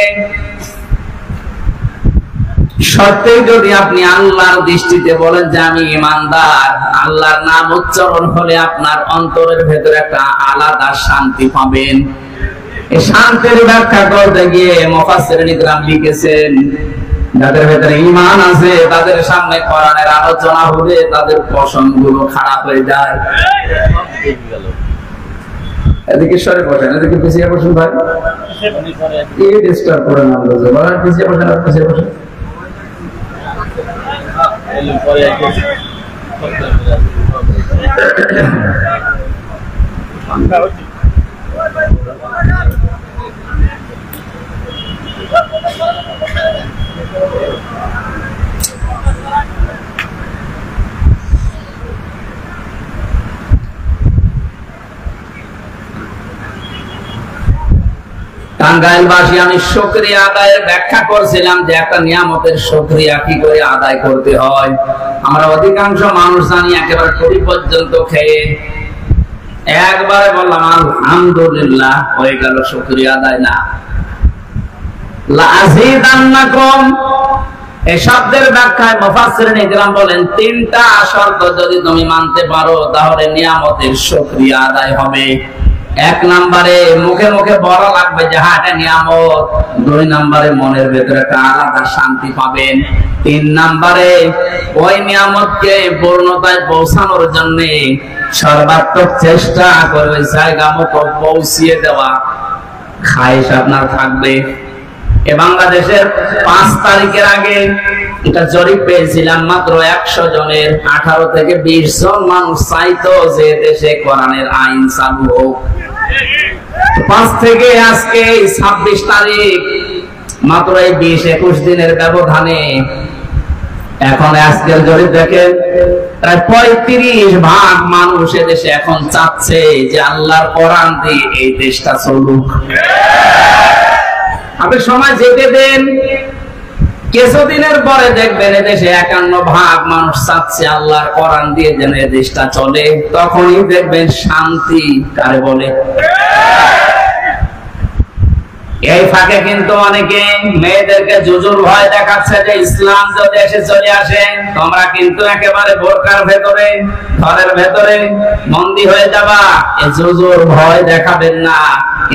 সত্যি যদি আপনি আল্লাহর দৃষ্টিতে বলেন যে আমি ইমানদার, আল্লাহর নাম উচ্চারণ হলে আপনার অন্তরের ভেতরে একটা আলাদা শান্তি পাবেন। এই শান্তির ব্যাখ্যা করতে গিয়ে মুফাসসিরিন ইকরাম লিখেছেন, যাদের ভেতরে ঈমান আছে তাদের সামনে কোরআনের আলোচনা হলে তাদের পছন্দগুলো খারাপ হয়ে যায়। এদিকে সরে বসেন, এদিকে পিছিয়ে বসুন ভাই, এই ডিস্টার্ব করেন আমাদের, বলেন পিছিয়ে বসেন, আর পিছিয়ে বসেন। টাঙ্গাইলবাসী, আমি শুকরিয়া আদায়ের ব্যাখ্যা করছিলাম যে একটা নিয়ামতের শুকরিয়া কি করে আদায় করতে হয়। আমরা অধিকাংশ মানুষ জানি একেবারে টুপি পর্যন্ত খেয়ে একবারে বললাম আলহামদুলিল্লাহ, হয়ে গেল, শুকরিয়া আদায় না। লাযিদান্নাকুম এই শব্দের ব্যাখ্যায় মুফাসসিরিন ইকরাম বলেন, তিনটা শর্ত যদি তুমি মানতে পারো তাহলে নিয়ামতের শুকরিয়া আদায় হবে। এক নম্বরে মুখে মুখে বলা লাগবে যে হ্যাঁ এটা নিয়ামত। দুই নম্বরে মনের ভেতরে একটা আলাদা শান্তি পাবেন। তিন নম্বরে ওই নিয়ামতকে পূর্ণতায় পৌঁছানোর জন্য সর্বাত্মক চেষ্টা করে ওই জায়গা মতো পৌঁছিয়ে দেওয়া খায়েশ আপনার থাকবে। এ বাংলাদেশের 5 তারিখের আগে এটা জরিপ পেয়েছিলাম, মাত্র 100 জনের 18 থেকে 20 জন মানুষ চাইতো যে দেশে কোরআনের আইন চালু হোক। 5 থেকে আজকে 26 তারিখ, মাত্র এই 20-21 দিনের ব্যবধানে এখন আজকের জরিপ দেখেন প্রায় 35% মানুষ দেশে এখন চাচ্ছে যে আল্লাহর কোরআন দিয়ে এই দেশটা চলুক। আপনি সময় যেতে দেন, কিছুদিনের পরে দেখবেন এদেশে 51% মানুষ চাচ্ছে আল্লাহর কোরআন দিয়ে যেন এই দেশটা চলে। তখনই দেখবেন শান্তি কারে বলে। এই ফাঁকে কিন্তু অনেকে মেয়েদেরকে জুজুর ভয় দেখাচ্ছে যে ইসলাম যদি এসে চলে আসে তোমরা কিন্তু একেবারে বোরকার ভেতরে, ঘরের ভেতরে বন্দী হয়ে যাবা। এই জুজুর ভয় দেখাবেন না।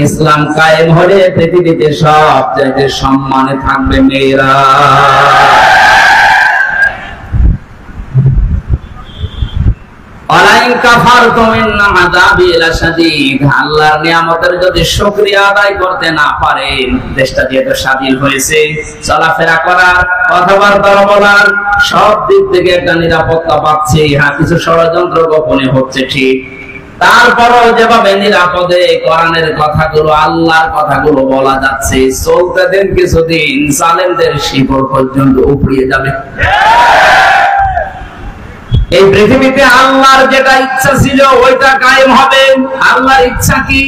ইসলাম কায়েম হলে পৃথিবীতে সব জায়গায় সম্মানে থাকবে মেয়েরা। আল্লাহর নিয়ামতের যদি শুকরিয়া আদায় করতে না পারেন, দেশটা যেহেতু স্বাধীন হয়েছে, চলাফেরা করার, কথাবার্তা বলার সব দিক থেকে একটা নিরাপত্তা পাচ্ছে। হ্যাঁ, কিছু ষড়যন্ত্র গোপনে হচ্ছে ঠিক, তারপরও যেভাবে নিরাপদে কোরআনের কথাগুলো, আল্লাহর কথাগুলো বলা যাচ্ছে, চলতে দেন কিছুদিন, জালেমদের শিকড় পর্যন্ত উপড়িয়ে যাবে। এই পৃথিবীতে আল্লাহর যেটা ইচ্ছা ছিল ওইটা কায়েম হবে। আল্লাহর ইচ্ছা কি?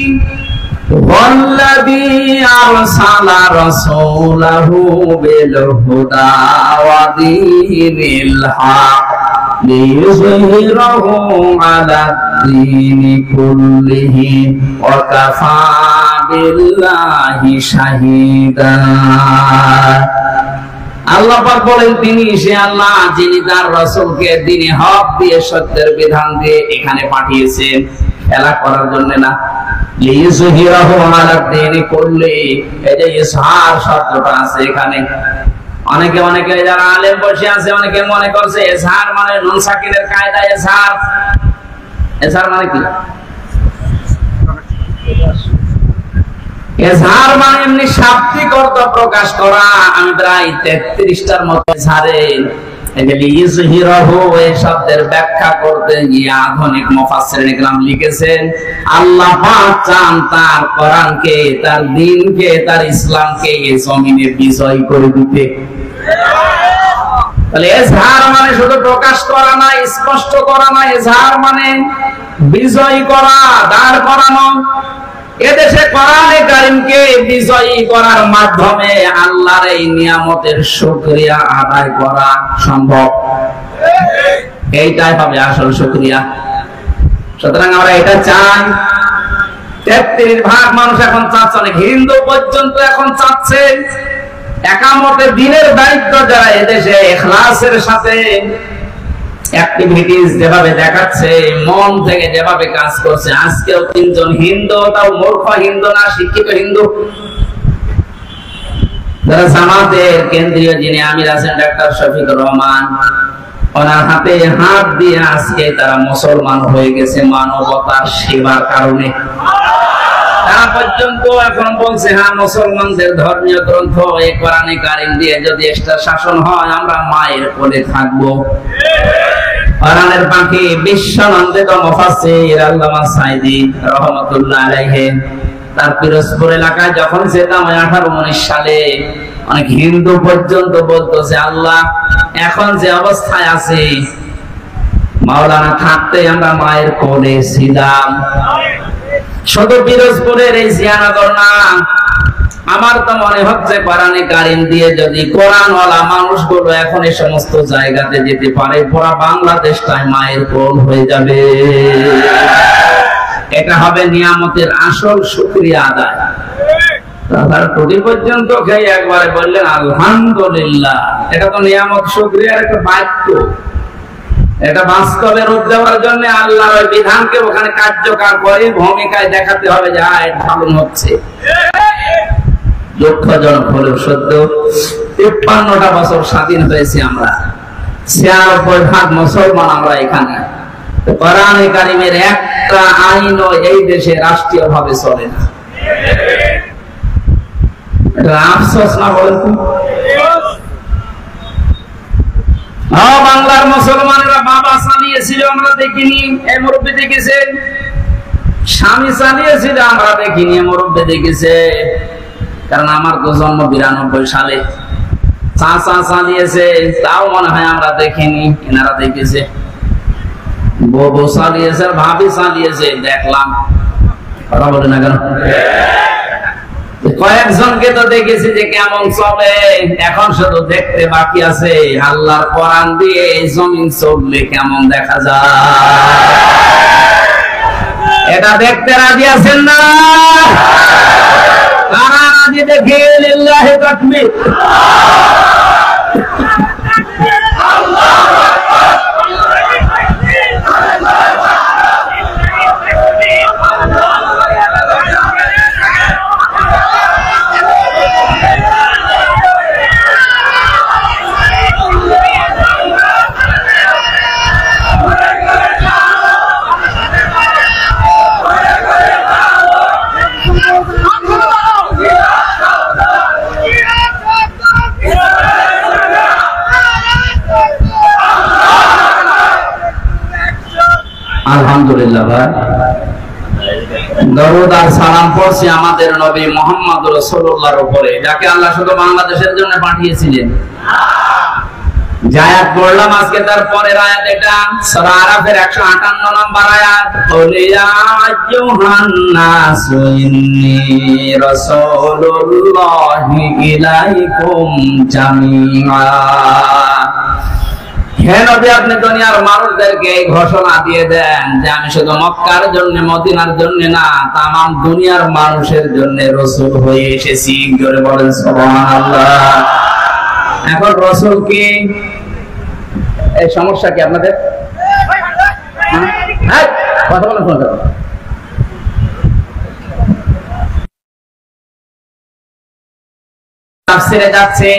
ওয়াল্লাযী আরসালা রাসূলাহু বিল হুদা ওয়া দীনিল হক লিইয়ুযহিরাহু আলাদ দীনি কুল্লিহি ওয়া কাফা বিল্লাহি শাহীদা। আল্লাহ পাক বলেন তিনি সে আল্লাহ যিনি তার রাসূলকে দ্বীনে হক দিয়ে, সত্যের বিধান দিয়ে এখানে পাঠিয়েছেন, খেলা করার জন্য না। লিইয়ুযহিরাহু আলাদ দীনি কুল্লিহি, এই যে ইসহার শব্দটা আছে এখানে, অনেকে যারা আলেম বসে আছে অনেকে মনে করছে ইসহার মানে নুন সাকিনের কায়দা। ইসহার মানে কি? ইজহার মানে এমনি শাব্দিক অর্থ প্রকাশ করা। আমি প্রায় 33টার মতো ইজহারের লিইয়ুযহিরাহু এই শব্দের ব্যাখ্যা করতে গিয়ে আধুনিক মুফাসসিরিন ইকরাম লিখেছেন, আল্লাহ পাক চান তার কোরআনকে, তার দ্বীনকে, তার ইসলামকে এই জমিনে বিজয় করে দিতে। তাহলে ইজহার মানে শুধু প্রকাশ করা না, স্পষ্ট করা না। ইজহার মানে বিজয় করা, দাঁড় করানো। এদেশে কোরআনে কারীমকে বিজয়ী করার মাধ্যমে আল্লাহর এই নিয়ামতের শুকরিয়া আদায় করা সম্ভব। এইটাই হবে আসল শুকরিয়া। সুতরাং আমরা এটা চাই। 33% মানুষ এখন চাচ্ছে, অনেক হিন্দু পর্যন্ত এখন চাচ্ছে একামতে দিনের দায়িত্ব যারা এদেশে ইখলাসের সাথে অ্যাক্টিভিটিস যেভাবে দেখাচ্ছে, মন থেকে যেভাবে কাজ করছে, আজকেও 3 জন হিন্দু, তাও মূর্খ হিন্দু না, শিক্ষিত হিন্দু, যারা জামাতের কেন্দ্রীয় যিনি আমির আছেন ডাক্তার শফিকুর রহমান, ওনার হাতে হাত দিয়ে আজকে তারা মুসলমান হয়ে গেছে মানবতার সেবার কারণে। তারা পর্যন্ত এখন বলছে হ্যাঁ মুসলমানদের ধর্মীয় গ্রন্থ এই কোরআনে কারীম দিয়ে যদি একটা শাসন হয় আমরা মায়ের কোলে থাকবো। কোরআনের পাখি বিশ্বনন্দিত মুফাসসির আল্লামা সাঈদী রাহমাতুল্লাহ আলাইহি তার পিরোজপুর এলাকায় যখন যেতাম 18-19 সালে, অনেক হিন্দু পর্যন্ত বলতো যে আল্লাহ এখন যে অবস্থায় আছে মাওলানা থাকতে আমরা মায়ের কোলে ছিলাম। শুধু পিরোজপুরের এই জিয়ানগর না, আমার তো মনে হচ্ছে কোরআনে কারীম দিয়ে যদি কোরআনওয়ালা মানুষগুলো এখন এই সমস্ত জায়গাতে যেতে পারে, পুরো বাংলাদেশটাই মায়ের কোল হয়ে যাবে। এটা হবে নিয়ামতের আসল শুকরিয়া আদায়। তার টুটি পর্যন্ত খেয়ে একবারে বললেন আলহামদুলিল্লাহ, এটা তো নিয়ামত শুকরিয়ার একটা বাক্য। এটা বাস্তবে রূপ দেওয়ার জন্য আল্লাহর ওই বিধানকে ওখানে কার্যকর করে ভূমিকায় দেখাতে হবে যে হ্যাঁ এটা পালন হচ্ছে। দুঃখজনক হলেও সত্য, 53টা বছর স্বাধীন হয়েছি আমরা, 96% মুসলমান আমরা এখানে। কোরআনে কারীমের একটা আইনও এই দেশে রাষ্ট্রীয় ভাবে চলে না। এটা আফসোস না বলেন তো? বাংলার মুসলমানেরা বাবা চালিয়েছিল আমরা দেখিনি, এই মুরব্বী দেখেছে। স্বামী চালিয়েছিল আমরা দেখিনি, মুরব্বী দেখেছে। কারণ আমার তো জন্ম 92 সালে। চাচা চালিয়েছে, তাও মনে হয় আমরা দেখিনি, এনারা দেখেছে। বউ চালিয়েছে, ভাবি চালিয়েছে, দেখলাম। কথা বলে না কেন? কয়েকজনকে তো দেখেছি যে কেমন চলে, এখন শুধু দেখতে বাকি আছে আল্লাহর কোরআন দিয়ে এই জমিন চললে কেমন দেখা যায়। এটা দেখতে রাজি আছেন না? কারা রাজি দেখে লিল্লাহি তাকবীর। আলহামদুলিল্লাহ ভাই, দরুদ আর সালাম পড়ছি আমাদের নবী মুহাম্মদ রাসূলুল্লাহর উপরে, যাকে আল্লাহ শুধু বাংলাদেশের জন্য পাঠিয়েছিলেন। আয়াত পড়লাম আজকে, তার পরের আয়াত এটা সূরা আরাফের 158 নম্বর আয়াত। কুলিয়া আইয়ুহান নাসু ইন্নী রাসূলুল্লাহি ইলাইকুম জামিআ। হে নবী, আপনি দুনিয়ার মানুষদেরকে ঘোষণা দিয়ে দেন যে আমি শুধু মক্কার জন্য মদিনার জন্য না, তামাম দুনিয়ার মানুষের জন্য রাসূল হয়ে এসেছি। জোরে বলেন সুবহানাল্লাহ। এখন রাসূল কি এই সমস্যা কি আপনাদের? হ্যাঁ কথা বলেন শুনতে। তাফসীরে যাচ্ছে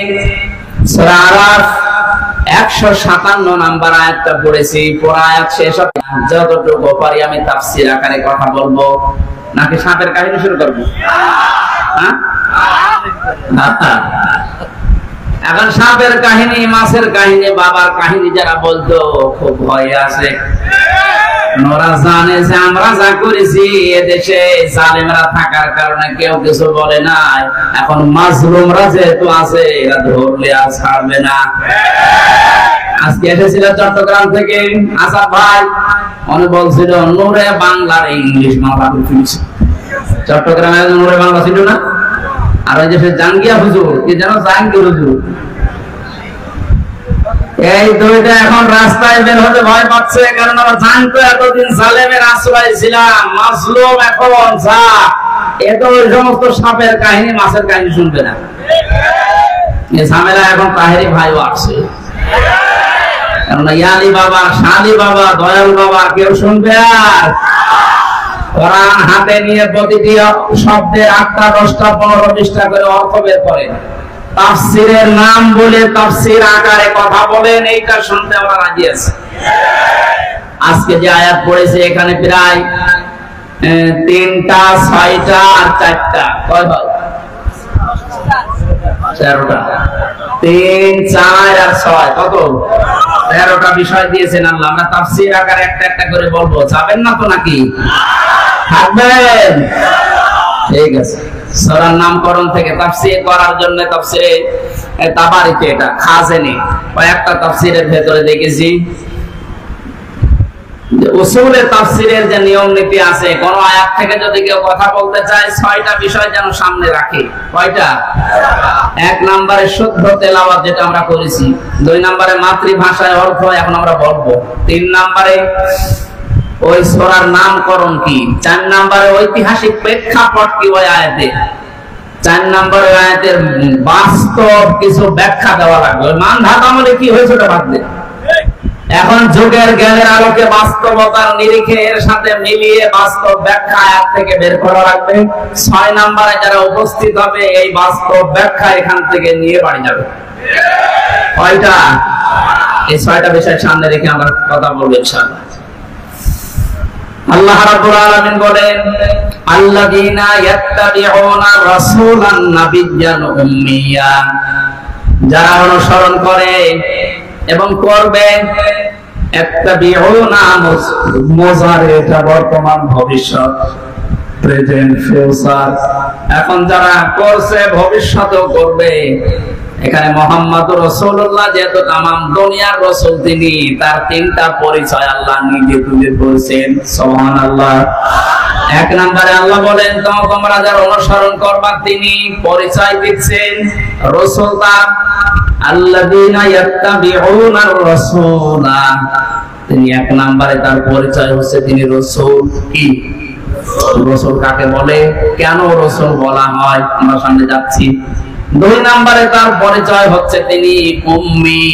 সূরা আরাফ 157 নাম্বার আয়াতটা পড়েছি। পুরো আয়াত শেষ হবে, যতটুকু পারি আমি তাফসীর আকারে কথা বলবো। নাকি সাপের কাহিনী শুরু করব? হ্যাঁ, এখন সাপের কাহিনী, মাছের কাহিনী, বাবার কাহিনী যারা বলতো খুব ভয় আছে। ওরা জানে যে আমরা যা করেছি এদেশে জালেমরা থাকার কারণে কেউ কিছু বলে না। এখন মাজলুমরা যেহেতু আছে, এরা ধরলে আর ছাড়বে না। আজকে এসেছিল চট্টগ্রাম থেকে আসাদ ভাই, উনি বলছিল নূরে বাংলার ইংলিশ মাথা ফিরছে। চট্টগ্রামে নূরে বাংলা ছিল না, আর ওই যে জাঙ্গিয়া হুজুর কি যেন জাহাঙ্গীর হুজুর, এই দুইটা এখন রাস্তায় বের হতে ভয় পাচ্ছে, কারণ আমরা জানতো এতদিন জালেমের আশ্রয় ছিলাম, মাজলুম এখন যা এত ওই সমস্ত সাপের কাহিনী মাছের কাহিনী শুনবে না। এই ঝামেলা এখন তাহেরি ভাইও আসছে, কারণ ইয়ালি বাবা, শালি বাবা, দয়াল বাবা কেউ শুনবে আর? কোরআন হাতে নিয়ে প্রতিটি শব্দের 8টা 10টা 15 20টা করে অর্থ বের করেন, তাফসীরের নাম বলে তাফসীর আকারে কথা বলেন, এইটা শুনতে আমরা রাজি আছি। আজকে যে আয়াত পড়েছে এখানে প্রায় 3টা 6টা আর 4টা, কয় হয়? 13টা। 3 4 আর 6 কত? 13টা বিষয় দিয়েছেন আল্লাহ। আমরা তাফসীর আকারে একটা একটা করে বলবো, যাবেন না তো নাকি? থাকবেন? ঠিক আছে। সূরার নামকরণ থেকে তাফসীর করার জন্য তাফসীরে তাবারিতে এটা খাজেনে কয়েকটা তাফসীরের ভেতরে দেখেছি যে উসুলে তাফসীরের যে নিয়ম নীতি আছে, কোন আয়াত থেকে যদি কেউ কথা বলতে চায় 6টা বিষয় যেন সামনে রাখে। কয়টা? 1 নম্বরে শুদ্ধ তেলাওয়াত যেটা আমরা করেছি, 2 নম্বরে মাতৃভাষায় অর্থ এখন আমরা বলবো, 3 নম্বরে ওই সূরার নামকরণ কি, 4 নম্বরে ঐতিহাসিক প্রেক্ষাপট কি ওই আয়াতে, 4 নম্বরে আয়াতের বাস্তব কিছু ব্যাখ্যা দেওয়া লাগবে। মান ধাত আমলে কি হয়েছে ওটা বাদ দেন, এখন যুগের জ্ঞানের আলোকে বাস্তবতার নিরিখে এর সাথে মিলিয়ে বাস্তব ব্যাখ্যা আয়াত থেকে বের করা লাগবে। 6 নম্বরে যারা উপস্থিত হবে এই বাস্তব ব্যাখ্যা এখান থেকে নিয়ে বাড়ি যাবে। কয়টা? এই 6টা বিষয় সামনে রেখে আমরা কথা বলবো ইনশাআল্লাহ। আল্লাহ রাব্বুল আলামিন বলেন, আল্লাযীনা ইয়াত্তাবিউনা রাসূলান নাবিয়্যান উম্মিয়া, যারা অনুসরণ করে এবং করবে। ইয়াত্তাবিউনা মুজারে, এটা বর্তমান ভবিষ্যৎ, প্রেজেন্ট ফিউচার। এখন যারা করছে ভবিষ্যতেও করবে। এখানে মুহাম্মদুর রাসূলুল্লাহ যেহেতু তামাম দুনিয়ার রাসূল, তিনি তার 3টা পরিচয় আল্লাহ নিজে তুলে ধরেছেন। সুবহানাল্লাহ। 1 নম্বরে আল্লাহ বলেন, তোমরা যারা অনুসরণ করবা তিনি পরিচয় দিচ্ছেন রাসূল তার, আল্লাযীনা ইয়াত্তাবিউনা রাসূলা, তিনি 1 নম্বরে তার পরিচয় হচ্ছে তিনি রাসূল। কি রাসূল কাকে বলে, কেন রাসূল বলা হয়, আমরা সামনে যাচ্ছি। 2 নম্বরে তার পরিচয় হচ্ছে তিনি উম্মি।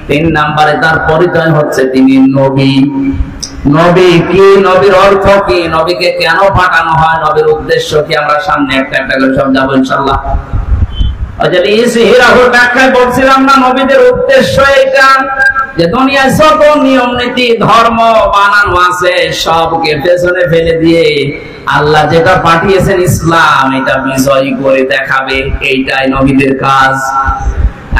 3 নম্বরে তার পরিচয় হচ্ছে তিনি নবী। নবী কি, নবীর অর্থ কি, নবীকে কেন পাঠানো হয়, নবীর উদ্দেশ্য কি, আমরা সামনে একটা একটা করে সব যাবো ইনশাআল্লাহ। যদি ইসহিরাহুর ব্যাখ্যায় বলছিলাম না, নবীদের উদ্দেশ্য এটা যে দুনিয়ায় যত নিয়ম নীতি ধর্ম বানানো আছে সবকে পেছনে ফেলে দিয়ে আল্লাহ যেটা পাঠিয়েছেন ইসলাম, এটা বিজয়ী করে দেখাবে। এইটাই নবীদের কাজ।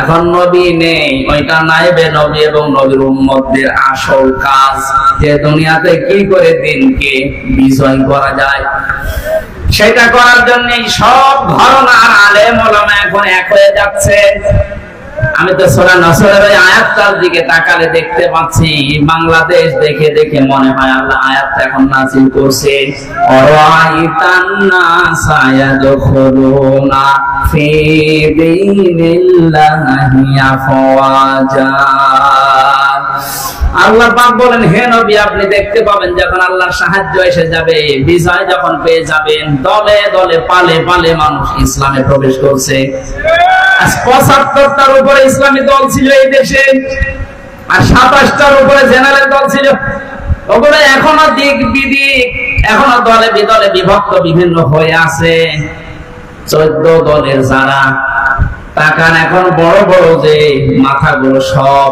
এখন নবী নেই, ওইটা নাইবে নবী এবং নবীর উম্মতদের আসল কাজ, যে দুনিয়াতে কি করে দিনকে বিজয় করা যায় সেটা করার জন্য সব ঘরানার আলেম ওলামা এখন এক হয়ে যাচ্ছে। আমি তো সূরা নাসরের এই আয়াতটার দিকে তাকালে দেখতে পাচ্ছি বাংলাদেশ দেখে দেখে মনে হয় আল্লাহ আয়াতটা এখন নাযিল করছে, অরাইতান নাসা ইয়াদখুলুনা ফি দীনিল্লাহি আফওয়াজা। আল্লাহ পাক বলেন, হে নবী আপনি দেখতে পাবেন যখন আল্লাহর সাহায্য এসে যাবে, বিজয় যখন পেয়ে যাবেন, দলে দলে পালে পালে মানুষ ইসলামে প্রবেশ করছে। 75টার উপরে ইসলামী দল ছিল এই দেশে, আর 27টার উপরে জেনারেল দল ছিল। ওগুলো এখনো দিক বিদিক, এখনো দলে বিদলে বিভক্ত বিভিন্ন হয়ে আছে। 14 দলের যারা তাকান এখন বড় বড় যে মাথাগুলো সব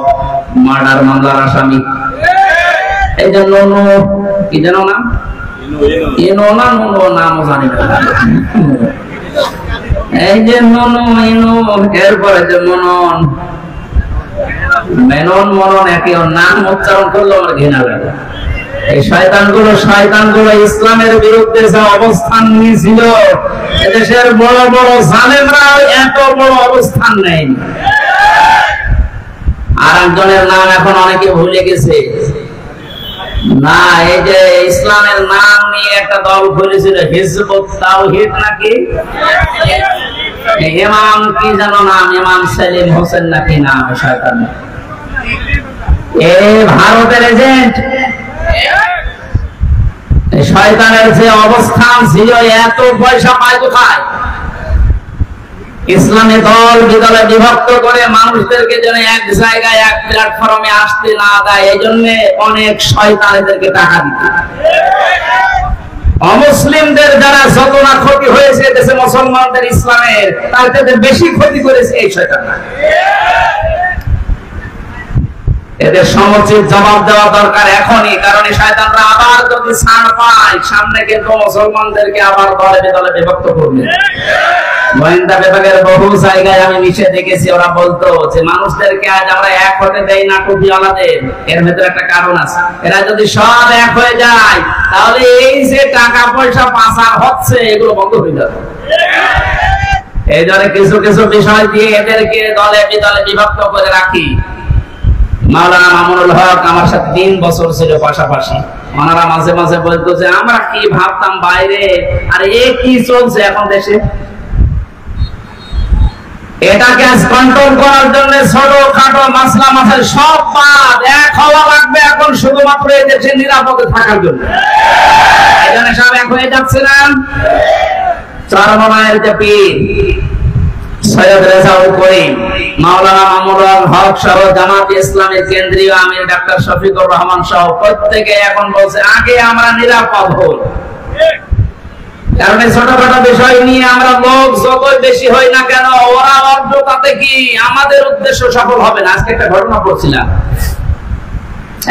মার্ডার মামলার আসামি। এই যে নুনু, কি যেন নাম, ইনো না নুনু নামও জানি না, এই যে নুনু ইনু, এরপরে যে মনন, মেনন মনন, একই নাম উচ্চারণ করলে আমার ঘৃণা লাগে। এই শয়তানগুলো ইসলামের বিরুদ্ধে যে অবস্থান নিয়েছিল, এদেশের বড় বড় জালেমরা এত বড় অবস্থান নেই। আর একজনের নাম এখন অনেকে ভুলে গেছে, না, এই যে ইসলামের নাম নিয়ে একটা দল খুলেছিল হিজবুত তাওহীদ নাকি, ইমাম কি জানো নাম, ইমাম সেলিম হোসেন নাকি নাম, শয়তান এই ভারতের এজেন্ট। শয়তানের যে অবস্থান ছিল, এত পয়সা পায় কোথায়? ইসলামী দল বিদলে বিভক্ত করে মানুষদেরকে যেন এক জায়গায় এক প্ল্যাটফর্মে আসতে না দেয়, এই জন্য অনেক শয়তান এদেরকে টাকা দিত। অমুসলিমদের যারা যত না ক্ষতি হয়েছে দেশে মুসলমানদের ইসলামের, তার থেকে বেশি ক্ষতি করেছে এই শয়তানরা। এদের সমুচিত জবাব দেওয়া দরকার এখনই, কারণ এই শয়তানরা আবার যদি ছাড় পায়, সামনে কিন্তু মুসলমানদেরকে আবার দলে বিদলে বিভক্ত করবে। গোয়েন্দা বিভাগের বহু জায়গায় আমি মিশে দেখেছি, ওরা বলতো যে মানুষদেরকে আজ আমরা এক হতে দেই না টুপিওয়ালাদের, এর ভেতরে একটা কারণ আছে। এরা যদি সব এক হয়ে যায়, তাহলে এই যে টাকা পয়সা পাচার হচ্ছে এগুলো বন্ধ হয়ে যাবে। এই জন্য কিছু কিছু বিষয় দিয়ে এদেরকে দলে বিদলে বিভক্ত করে রাখি। মাওলানা মামুনুল হক আমার সাথে 3 বছর ছিল পাশাপাশি। ওনারা মাঝে মাঝে বলতো যে আমরা কি ভাবতাম বাইরে, আর এ কি চলছে এখন দেশে। এটাকে কন্ট্রোল করার জন্য ছোট খাটো মাসলা মাসাইল সব বাদ, এক হওয়া লাগবে এখন শুধুমাত্র এই দেশে নিরাপদে থাকার জন্য। এই জন্য সব এক হয়ে যাচ্ছে না। চরমনায়ের যে পীর সৈয়দ রেজাউল করিম, মাওলানা মামুনুল হক সহ জামাত ইসলামের কেন্দ্রীয় আমির ডাক্তার শফিকুর রহমান সহ প্রত্যেকে এখন বলছে আগে আমরা নিরাপদ হই। কারণ এই ছোটখাটো বিষয় নিয়ে আমরা লোক যতই বেশি হই না কেন, ওরা অর্ধ তাতে কি আমাদের উদ্দেশ্য সফল হবে না। আজকে একটা ঘটনা পড়ছিলাম,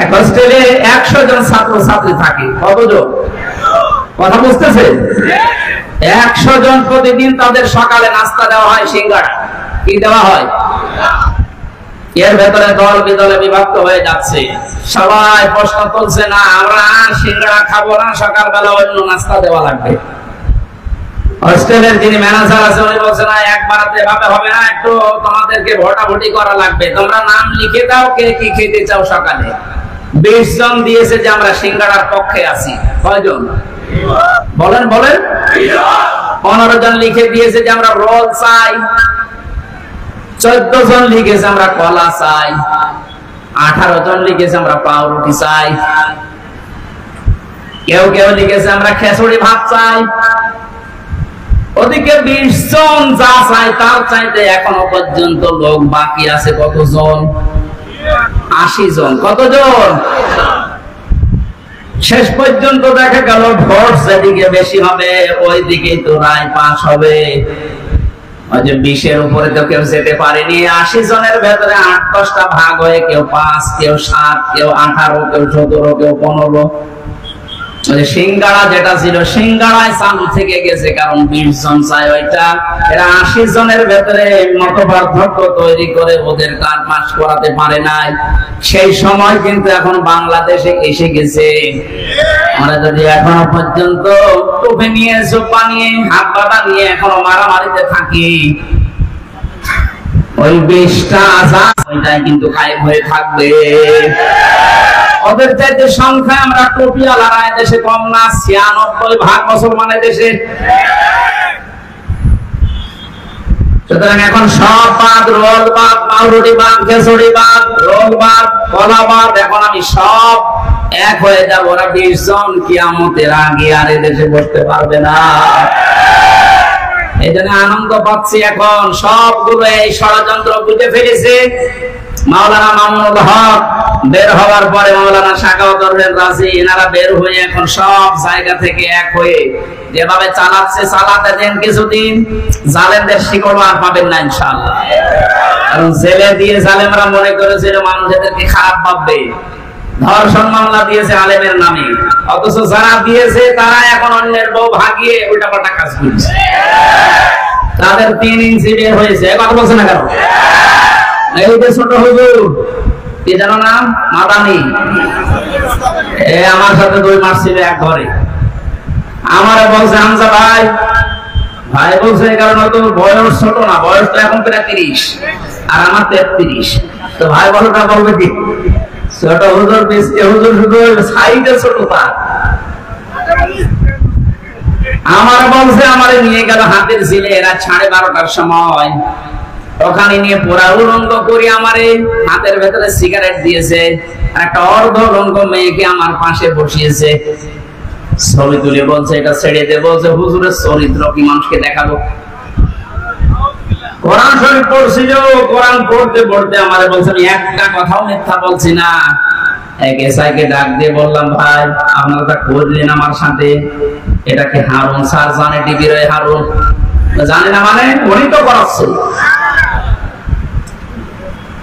এক হোস্টেলে 100 জন ছাত্র ছাত্রী থাকে। কতজন? কথা বুঝতেছে? 100 জন প্রতিদিন তাদের সকালে নাস্তা দেওয়া হয় সিঙ্গাড়া। কি দেওয়া হয়? এর ভেতরে দল বিদলে বিভক্ত হয়ে যাচ্ছে। সবাই প্রশ্ন তুলছে, না আমরা সিঙ্গাড়া খাবো না, সকালবেলা অন্য নাস্তা দেওয়া লাগবে। হোস্টেলের যিনি ম্যানেজার আছে উনি বলছে, না একবারতে এভাবে হবে না, একটু তোমাদেরকে ভোটাভুটি করা লাগবে, তোমরা নাম লিখে দাও কে কি খেতে চাও সকালে। 20 জন দিয়েছে যে আমরা সিঙ্গাড়ার পক্ষে আছি। কয়জন বলেন বলেন? 15 জন লিখে দিয়েছে যে আমরা রোল চাই। 14 জন লিখেছে আমরা কলা চাই। 18 জন লিখেছে আমরা পাউরুটি চাই। কেউ কেউ লিখেছে আমরা খিচুড়ি ভাত চাই। ওদিকে 20 জন যা চাই তার চাইতে এখনো পর্যন্ত লোক বাকি আছে কতজন? 80 জন। কতজন? শেষ পর্যন্ত দেখা গেল ভোট যেদিকে বেশি হবে ওই দিকেই তো রায় পাস হবে। 20-এর উপরে তো কেউ যেতে পারেনি। 80 জনের ভেতরে 8-10টা ভাগ হয়ে কেউ 5, কেউ 7, কেউ 18, কেউ 17, কেউ 15। সিঙ্গাড়া যেটা ছিল সিঙ্গাড়ায় চালু থেকে গেছে, কারণ 20 জন চাই ওইটা। এরা 80 জনের ভেতরে মতপার্থক্য তৈরি করে ওদের কাজ পাস করাতে পারে নাই। সেই সময় কিন্তু এখন বাংলাদেশে এসে গেছে। আমরা যদি এখনো পর্যন্ত টুপি নিয়ে জোপা নিয়ে হাত বাটা নিয়ে এখনো মারামারিতে থাকি, ওই 20টা আজাদ ওইটাই কিন্তু কায়েম হয়ে থাকবে। ওদের চাইতে সংখ্যায় আমরা টুপিওয়ালারা দেশে কম না। 96% মুসলমানের দেশে। সুতরাং এখন সব বাদ, রোল বাদ, পাউরুটি বাদ, খিচুড়ি বাদ, রোল বাদ, কলা বাদ, এখন আমি সব এক হয়ে যাব। ওরা 20 জন কিয়ামতের আগে আর এদেশে বসতে পারবে না। এই জন্য আনন্দ পাচ্ছি এখন সবগুলো এই ষড়যন্ত্র বুঝে ফেলেছে। মাওলানা মামুনুল হক বের হওয়ার পরে মাওলানা শাকাওয়াত হোসেন রাজি, এনারা বের হয়ে এখন সব জায়গা থেকে এক হয়ে যেভাবে চালাচ্ছে চালাতে দেন কিছুদিন। জালেমদের শিকড় আর পাবেন না ইনশাআল্লাহ। কারণ জেলে দিয়ে জালেমরা মনে করেছিল মানুষ এদেরকে খারাপ ভাববে। ধর্ষণ মামলা দিয়েছে আলেমের নামে, অথচ যারা দিয়েছে তারা এখন অন্যের বউ ভাগিয়ে উল্টাপাল্টা কাজ করছে। তাদের 3 ইঞ্চি বের হয়েছে। কথা বলছে না কেন? এই যে ছোট হুজুর কি জানো নাম? মাদানি। আমার সাথে 2 মাস ছিল এক ঘরে। আমারে বলছে হামজা ভাই, ভাই বলছে কারণ তো বয়স ছোট না, বয়স তো এখন প্রায় 30 আর আমার 33। তো ভাই বলটা বলবে কি ছোট হুজুর বেশি হুজুর শুধু সাইডে ছোট পা। আমার বলছে আমারে নিয়ে গেল হাতের ঝিলে রাত 12:30টার সময়, ওখানে নিয়ে পুরা উলঙ্গ করে আমারে হাতের ভেতরে সিগারেট দিয়েছে, একটা অর্ধ উলঙ্গ মেয়েকে আমার পাশে বসিয়েছে, ছবি তুলে বলছে এটা ছেড়ে দে, বলছে হুজুরের চরিত্র কি মানুষকে দেখাবো। কোরআন শরীফ পড়ছিল, কোরআন পড়তে পড়তে আমারে বলছে আমি একটা কথাও মিথ্যা বলছি না। এক এসআইকে ডাক দিয়ে বললাম ভাই আপনারা তা করলেন আমার সাথে, এটা কি হারুন স্যার জানে? টিভির ওই হারুন জানে না মানে উনি তো করাচ্ছে।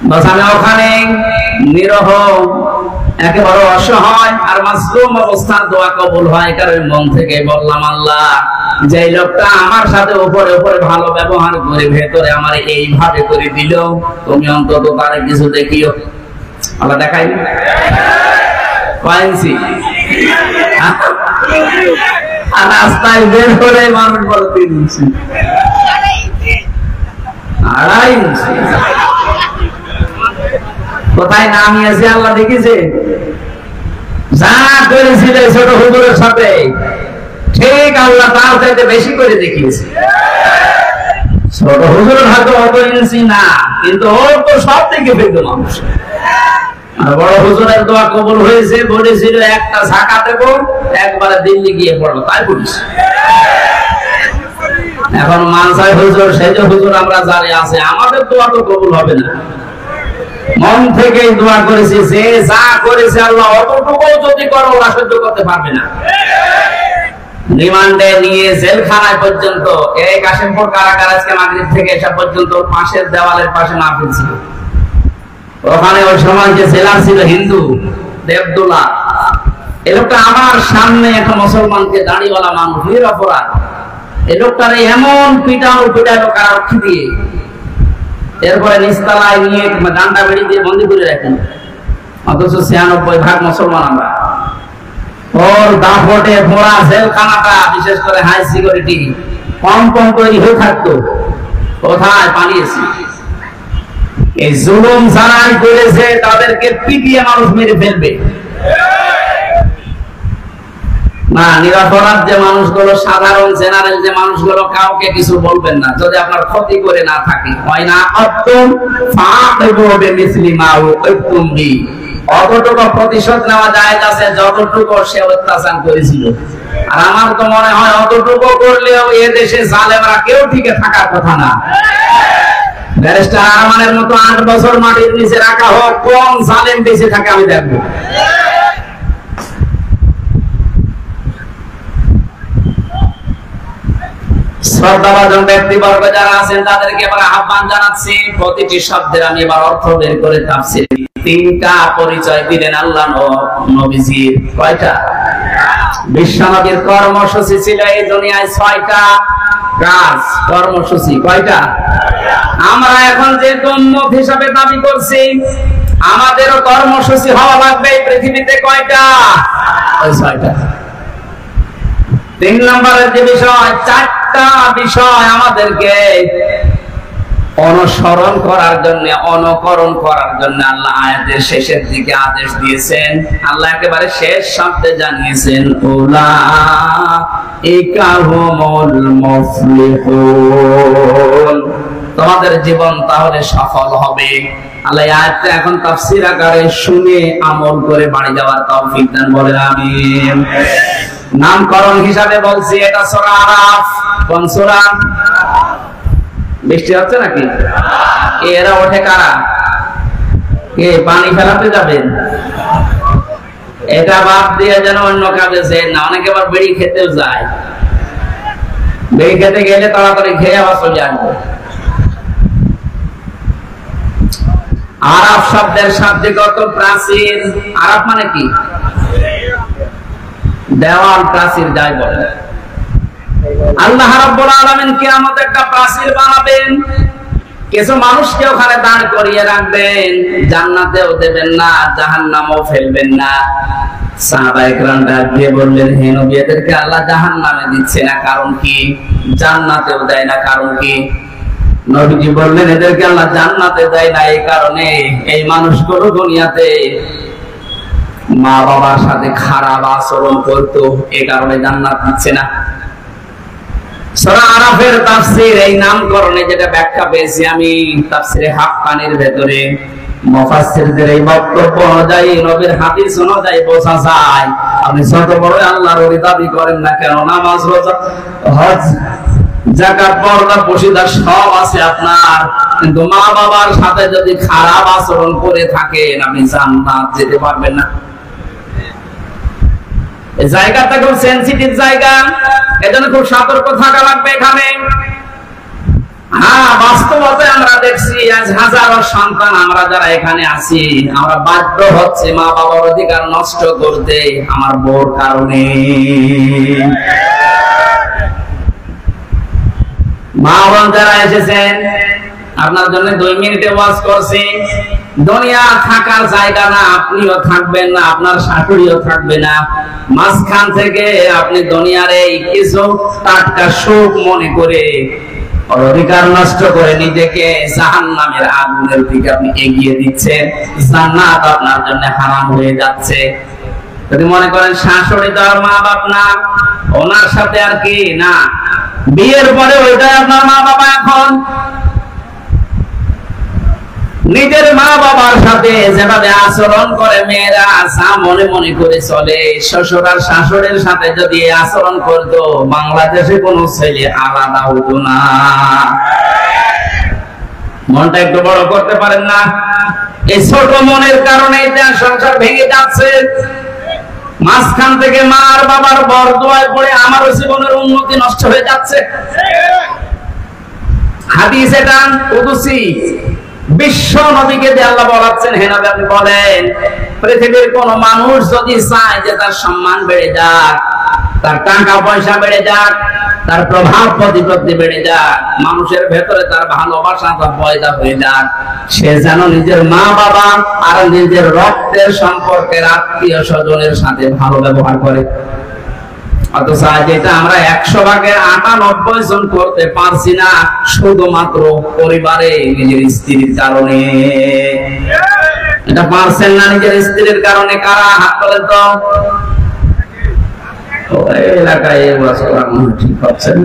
বাস আমি ওখানে নিরহ একেবারে অসহায় আর মাসলুম অবস্থার দোয়া কবুল হয়, কারণ মন থেকে বললাম আল্লাহ যে লোকটা আমার সাথে উপরে উপরে ভালো ব্যবহার করে ভেতরে আমার এইভাবে করে দিল, তুমি অন্তত তারে কিছু দেখিও। আল্লাহ দেখাই কয়েন্সি আর রাস্তায় বের করে মানুষ বলে 3 ইঞ্চি 2.5 ইঞ্চি কোথায় নামিয়েছে আল্লাহ দেখেছে। যা করেছিল ছোট হুজুরের সাথে ঠিক আল্লাহ তার চাইতে বেশি করে দেখিয়েছে। ছোট হুজুরের হয়তো অত ইঞ্চি না, কিন্তু ওর তো সব থেকে ফেলতো মানুষ। আর বড় হুজুরের দোয়া কবুল হয়েছে, বলেছিল একটা ঝাঁকা দেবো, একবারে দিল্লি গিয়ে পড়লো, তাই বলিস। এখন মানসাই হুজুর সেজ হুজুর আমরা জানি আছে, আমাদের দোয়া তো কবুল হবে না। মন থেকে দোয়া করেছি যে যা করেছে আল্লাহ অতটুকু যদি করো ওরা সহ্য করতে পারবে না। রিমান্ডে নিয়ে জেলখানায় পর্যন্ত, এই কাশিমপুর কারাগার আজকে মাগরিব থেকে এসা পর্যন্ত পাশের দেওয়ালের পাশে না ফেলছিল। ওখানে ওই সময় যে জেলার ছিল হিন্দু দেবদুল্লাহ, এই লোকটা আমার সামনে একটা মুসলমানকে দাড়িওয়ালা মানুষ নিরপরাধ, এই লোকটার এমন পিটানো কারারক্ষী দিয়ে, এরপরে নিস্তালায় নিয়ে ডান্ডা বেড়ি দিয়ে বন্দি করে রাখেন, অথচ 96% মুসলমান আমরা। ওর দাপটে ভরা জেলখানাটা বিশেষ করে হাই সিকিউরিটি কম তৈরি হয়ে থাকতো, কোথায় পালিয়েছি। এই জুলুম যারাই করেছে তাদেরকে পিটিয়ে মানুষ মেরে ফেলবে না। নিরপরাধ যে মানুষগুলো, সাধারণ জেনারেল যে মানুষগুলো, কাউকে কিছু বলবেন না যদি আপনার ক্ষতি করে না থাকে। হয় না আত্তুম ফাআতিবু বিমিসলি মা উকিতুম বি, অতটুকু প্রতিশোধ নেওয়া জায়েজ আছে যতটুকু সে অত্যাচার করেছিল। আর আমার তো মনে হয় অতটুকু করলেও এ দেশে জালেমরা কেউ টিকে থাকার কথা না। ব্যারিস্টার আরমানের মতো 8 বছর মাটির নিচে রাখা হোক, কোন জালেম বেঁচে থাকে আমি দেখবো। শ্রদ্ধাভাজন ব্যক্তিবর্গ যারা আছেন তাদেরকে এবার আহ্বান জানাচ্ছি, প্রতিটি শব্দের আমি এবার অর্থ বের করে তাফসীর। 3টা পরিচয় দিলেন আল্লাহ নবীজির। কয়টা? বিশ্বনবীর কর্মসূচি ছিল এই দুনিয়ায় 6টা কাজ। কর্মসূচি কয়টা? আমরা এখন যে উম্মত হিসাবে দাবি করছি, আমাদেরও কর্মসূচি হওয়া লাগবে এই পৃথিবীতে। কয়টা? ওই 6টা। 3 নম্বরের যে বিষয়, 4টা বিষয় আমাদেরকে অনুসরণ করার জন্য, অনুকরণ করার জন্য আল্লাহ আয়াতের শেষের দিকে আদেশ দিয়েছেন। আল্লাহ একেবারে শেষ শব্দে জানিয়েছেন উলাইকা হুমুল মুফলিহুন, তোমাদের জীবন তাহলে সফল হবে। আল্লাহ আয়াতটা এখন তাফসীর আকারে শুনে আমল করে বাড়ি যাওয়ার তৌফিক দান, বলে আমিন। নামকরণ হিসাবে বলছি, এটা সূরা আরাফ। কোন সূরা? বৃষ্টি হচ্ছে নাকি? এরা ওঠে কারা? কে পানি ফেলাতে যাবেন? এটা বাদ দিয়ে যেন অন্য কাজে যায় না। অনেকে আবার বিড়ি খেতেও যায়, বিড়ি খেতে গেলে তাড়াতাড়ি খেয়ে আবার চলে আসবে। আরাফ শব্দের শাব্দিকত প্রাচীর। আরাফ মানে কি? দেওয়াল, প্রাচীর যাই বলে। আল্লাহ রাব্বুল আলামিন কিয়ামতে একটা প্রাচীর বানাবেন, কিছু মানুষকে ওখানে দাঁড় করিয়ে রাখবেন, জান্নাতেও দেবেন না, জাহান্নামেও ফেলবেন না। সাহাবায়ে কেরাম ডাক দিয়ে বললেন, হে নবী, এদেরকে আল্লাহ জাহান্নামে দিচ্ছে না, কারণ কি? জান্নাতেও দেয় না, কারণ কি? নবীজি বললেন, এদেরকে আল্লাহ জান্নাতে দেয় না এই কারণে এই মানুষগুলো দুনিয়াতে মা বাবার সাথে খারাপ আচরণ করতো, এ কারণে জান্নাত দিচ্ছে না। সূরা আরাফের তাফসীর এই নামকরণে যেটা ব্যাখ্যা পেয়েছি আমি তাফসীরে হাক্কানির ভেতরে, মুফাসসিরদের এই বক্তব্য অনুযায়ী, নবীর হাদিস অনুযায়ী বোঝা যায় আপনি যত বড় আল্লাহর ওলি দাবি করেন না কেন, নামাজ, রোজা, হজ, যাকাত, পর্দা, পশিদা সব আছে আপনার, কিন্তু মা বাবার সাথে যদি খারাপ আচরণ করে থাকেন আপনি জান্নাত যেতে পারবেন না। এই জায়গাটা খুব সেনসিটিভ জায়গা, এজন্য খুব সতর্ক থাকা লাগবে এখানে। হ্যাঁ, বাস্তবতে আমরা দেখছি আজ হাজারো সন্তান আমরা যারা এখানে আছি, আমরা বাধ্য হচ্ছে মা বাবার অধিকার নষ্ট করতে আমার বউর কারণে। মা বোন যারা এসেছেন, আপনার জন্য 2 মিনিটে ওয়াজ করছি। দুনিয়া থাকার জায়গা না, আপনিও থাকবেন না, আপনার শাশুড়িও থাকবে না। মাঝখান থেকে আপনি দুনিয়ার এই কিছু টাটকা সুখ মনে করে অধিকার নষ্ট করে নিজেকে জাহান্নামের আগুনের দিকে আপনি এগিয়ে দিচ্ছেন। জান্নাত আপনার জন্য হারাম হয়ে যাচ্ছে। যদি মনে করেন শাশুড়ি তো আর মা বাপ না, ওনার সাথে আর কি না, বিয়ের পরে ওইটাই আপনার মা বাবা। এখন নিজের মা বাবার সাথে যেভাবে আচরণ করে মেয়েরা, যা মনে মনে করে চলে, শ্বশুর আর শাশুড়ির সাথে যদি আচরণ করতো, বাংলাদেশে কোনো ছেলে আলাদা হতো না। মনটা একটু বড় করতে পারেন না? এই ছোট মনের কারণে সংসার ভেঙে যাচ্ছে। মাঝখান থেকে মা আর বাবার বরদোয়ায় পড়ে আমারও জীবনের উন্নতি নষ্ট হয়ে যাচ্ছে। হাদিস এটা কুদসি, বিশ্ব নবীকে দিয়ে আল্লাহ বলাচ্ছেন, হে নবী আপনি বলেন, পৃথিবীর কোন মানুষ যদি চায় যে তার সম্মান বেড়ে যাক, তার টাকা পয়সা বেড়ে যাক, তার প্রভাব প্রতিপত্তি বেড়ে যাক, মানুষের ভেতরে তার ভালোবাসা পয়দা হয়ে যাক, সে যেন নিজের মা বাবা আর নিজের রক্তের সম্পর্কের আত্মীয় স্বজনের সাথে ভালো ব্যবহার করে। অথচ আজ এটা আমরা 100 ভাগের 98 জন করতে পারছি না, শুধুমাত্র পরিবারে নিজের স্ত্রীর কারণে। এটা পারছেন না নিজের স্ত্রীর কারণে? কারা হাত তোলেন তো? এলাকায় ঠিক হচ্ছেন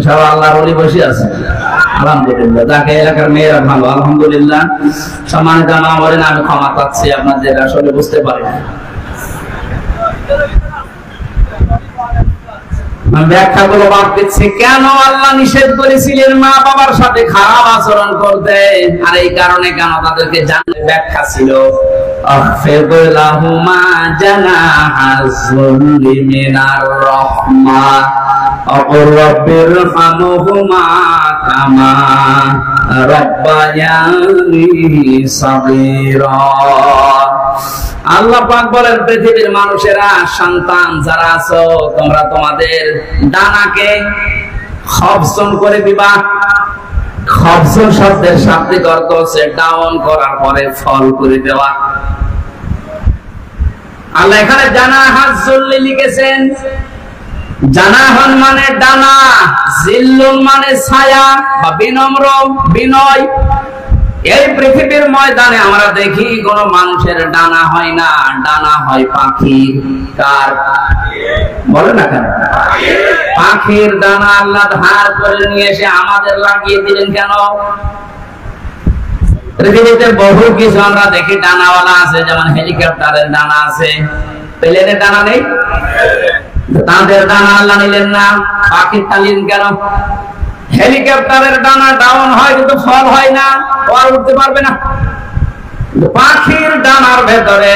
সব আল্লাহর ওলি বসে আছে, আলহামদুলিল্লাহ। যাকে এলাকার মেয়েরা ভালো, আলহামদুলিল্লাহ। সম্মানিত মা বলেন, আমি ক্ষমা চাচ্ছি, আপনাদের আসলে বুঝতে পারি না। ব্যাখ্যা গুলো বাদ দিচ্ছে, কেন আল্লাহ নিষেধ করেছিলেন মা বাবার সাথে খারাপ আচরণ করতে, আর এই কারণে কেন তাদেরকে জানতে ব্যাখ্যা ছিল। আখফিদলাহুমা জানাহাযুল্লি মিনার রাহমা আকুর রাব্বিরহামহুমা কামা রাব্বায়ানি সাগীরা। আল্লাহ পাক বলেন, পৃথিবীর মানুষেরা, সন্তান যারা আছো, তোমরা তোমাদের ডানাকে খবজন করে দিবা। খবজন শব্দের শাব্দিক অর্থ হচ্ছে ডাউন করার পরে ফল করে দেওয়া। আল্লাহ এখানে জানাহাযুল্লি লিখেছেন। জানাহন মানে ডানা, জিল্লুন মানে ছায়া বা বিনম্র, বিনয়। এই পৃথিবীর ময়দানে আমরা দেখি কোন মানুষের ডানা হয় না, ডানা হয় পাখির। কার বলে না কেন? পাখির ডানা আল্লাহ ধার করে নিয়ে এসে আমাদের লাগিয়ে দিলেন কেন? পৃথিবীতে বহু কিছু আমরা দেখি ডানাওয়ালা আছে, যেমন হেলিকপ্টারের ডানা আছে, প্লেনের ডানা নেই। তাদের ডানা আল্লাহ নিলেন না, পাখির নিলেন কেন? হেলিকপ্টারের ডানা ডাউন হয় কিন্তু ফল হয় না, আর উঠতে পারবে না। পাখির ডানার ভেতরে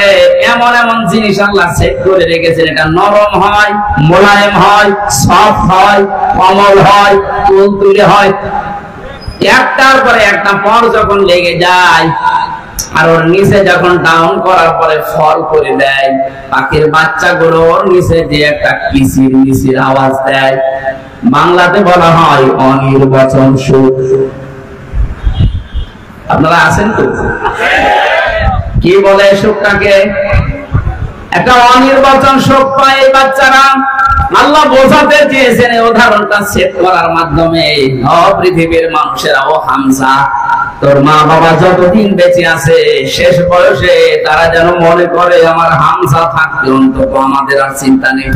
এমন এমন জিনিস আল্লাহ সেট করে রেখেছেন, এটা নরম হয়, মোলায়েম হয়, সফট হয়, কোমল হয়, তুলতুলে হয়। একটার পরে একটা পর যখন লেগে যায় আর ওর নিচে যখন ডাউন করার পরে ফল করে দেয়, পাখির বাচ্চাগুলো ওর নিচে যে একটা কিচির মিচির আওয়াজ দেয়, বাংলাতে বলা হয় অনির্বাচন সুখ। আপনারা আছেন তো? কি বলে সুখটাকে? একটা অনির্বাচন সুখ পায় এই বাচ্চারা। আল্লাহ বোঝাতে চেয়েছেন এই উদাহরণটা সেট করার মাধ্যমে, পৃথিবীর মানুষেরা, ও হামজা তোর মা বাবা যতদিন বেঁচে আছে শেষ বয়সে তারা যেন মনে করে আমার হামজা থাকতে অন্তত আমাদের আর চিন্তা নেই।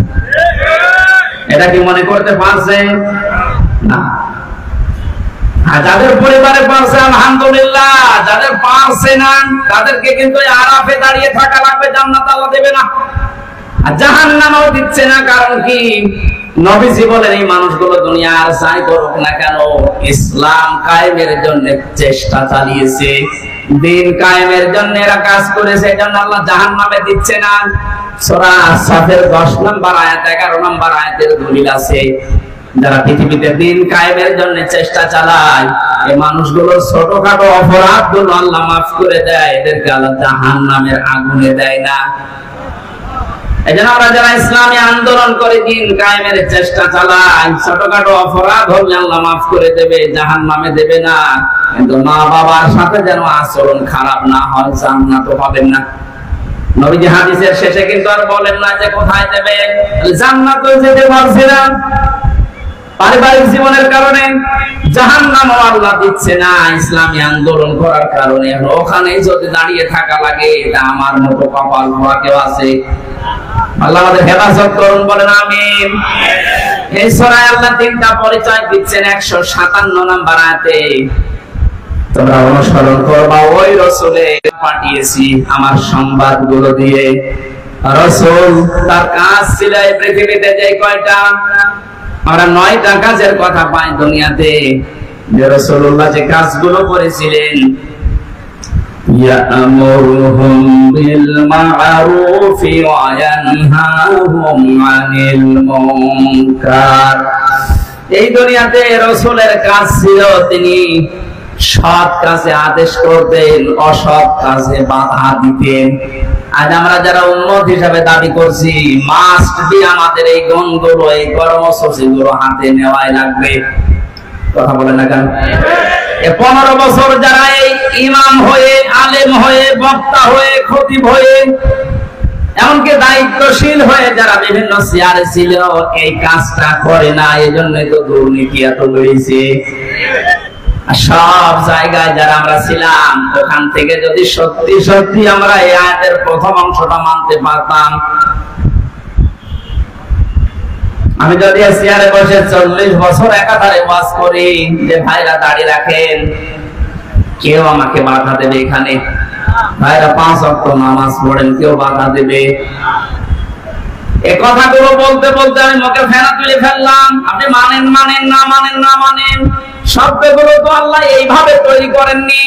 এটা কি মনে করতে পারছে না? আর যাদের পরিবারে পারছে আলহামদুলিল্লাহ, যাদের পারছে না তাদেরকে কিন্তু আরাফে দাঁড়িয়ে থাকা লাগবে, জান্নাত আল্লাহ দেবে না আর জাহান্নামও দিচ্ছে না। কারণ কি? নবীজি বলেন এই মানুষগুলো দুনিয়ার যাই করুক না কেন ইসলাম কায়েমের জন্য চেষ্টা চালিয়েছে, দিন কায়েমের জন্য এরা কাজ করেছে, এজন্য আল্লাহ জাহান্নামে দিচ্ছে না। সূরা সাফের 10 নম্বর আয়াত 11 নম্বর আয়াতের দলিল আছে। যারা পৃথিবীতে দিন কায়েমের জন্য চেষ্টা চালায় এই মানুষগুলোর ছোটখাটো অপরাধগুলো আল্লাহ মাফ করে দেয়, এদেরকে আল্লাহ জাহান্নামের আগুনে দেয় না। এজন্য আমরা যারা ইসলামী আন্দোলন করে দিন কায়েমের চেষ্টা চালাই, ছোটখাটো অপরাধ হলে আল্লাহ মাফ করে দেবে, জাহান্নামে দেবে না। কিন্তু মা বাবার সাথে যেন আচরণ খারাপ না হয়, জান্নাত পাবেন না। নবীজি হাদিসের শেষে কিন্তু আর বলেন না যে কোথায় দেবে, জান্নাতে যেতে পারছিলাম, পারিবারিক জীবনের কারণে জাহান্নামও আল্লাহ দিচ্ছে না, ইসলামী আন্দোলন করার কারণে ওখানেই যদি দাঁড়িয়ে থাকা লাগে, এটা আমার মতো কপাল ভরা কেউ আছে? আল্লাহ আমাদের হেফাজত করুন, বলেন আমিন। এই সূরায় আল্লাহ তিনটা পরিচয় দিচ্ছেন 157 নম্বর আয়াতে। তোমরা অনুসরণ করবা ওই রাসূলের পাঠিয়েছি আমার সংবাদগুলো দিয়ে। রাসূল তার কাজ ছিল এই পৃথিবীতে যে কয়টা, আমরা 9টা কাজের কথা পাই দুনিয়াতে, যে রাসূলুল্লাহ যে কাজগুলো করেছিলেন। يأمرهم بالمعروف وينهاهم عن المنكر। এই দুনিয়াতে রাসূলের কাজ ছিল তিনি সৎ কাজে আদেশ করতেন, অসৎ কাজে বাধা দিতেন। আজ আমরা যারা উম্মত হিসাবে দাবি করছি, মাস্ট বি আমাদের এই গুণগুলো, এই কর্মসূচিগুলো হাতে নেওয়াই লাগবে। কথা বলেন না কেন? 15 বছর যারা এই ইমাম হয়ে, আলেম হয়ে, বক্তা হয়ে, খতিব হয়ে, এমনকি দায়িত্বশীল হয়ে যারা বিভিন্ন চেয়ারে ছিল, এই কাজটা করে না, এজন্যই তো দুর্নীতি এত বেড়েছে। সব জায়গায় যারা আমরা ছিলাম, ওখান থেকে যদি সত্যি সত্যি আমরা এই আয়াতের প্রথম অংশটা মানতে পারতাম, আমি যদি চেয়ারে বসে 40 বছর একাধারে ওয়াজ করি যে ভাইরা দাড়ি রাখেন, কেউ আমাকে বাধা দেবে? এখানে ভাইরা 5 ওয়াক্ত নামাজ পড়েন, কেউ বাধা দেবে? এই কথাগুলো বলতে বলতে আমি মুখে ফেনা তুলে ফেললাম। আপনি মানেন মানেন না মানেন না মানেন, শব্দগুলো তো আল্লাহ এইভাবে তৈরি করেননি।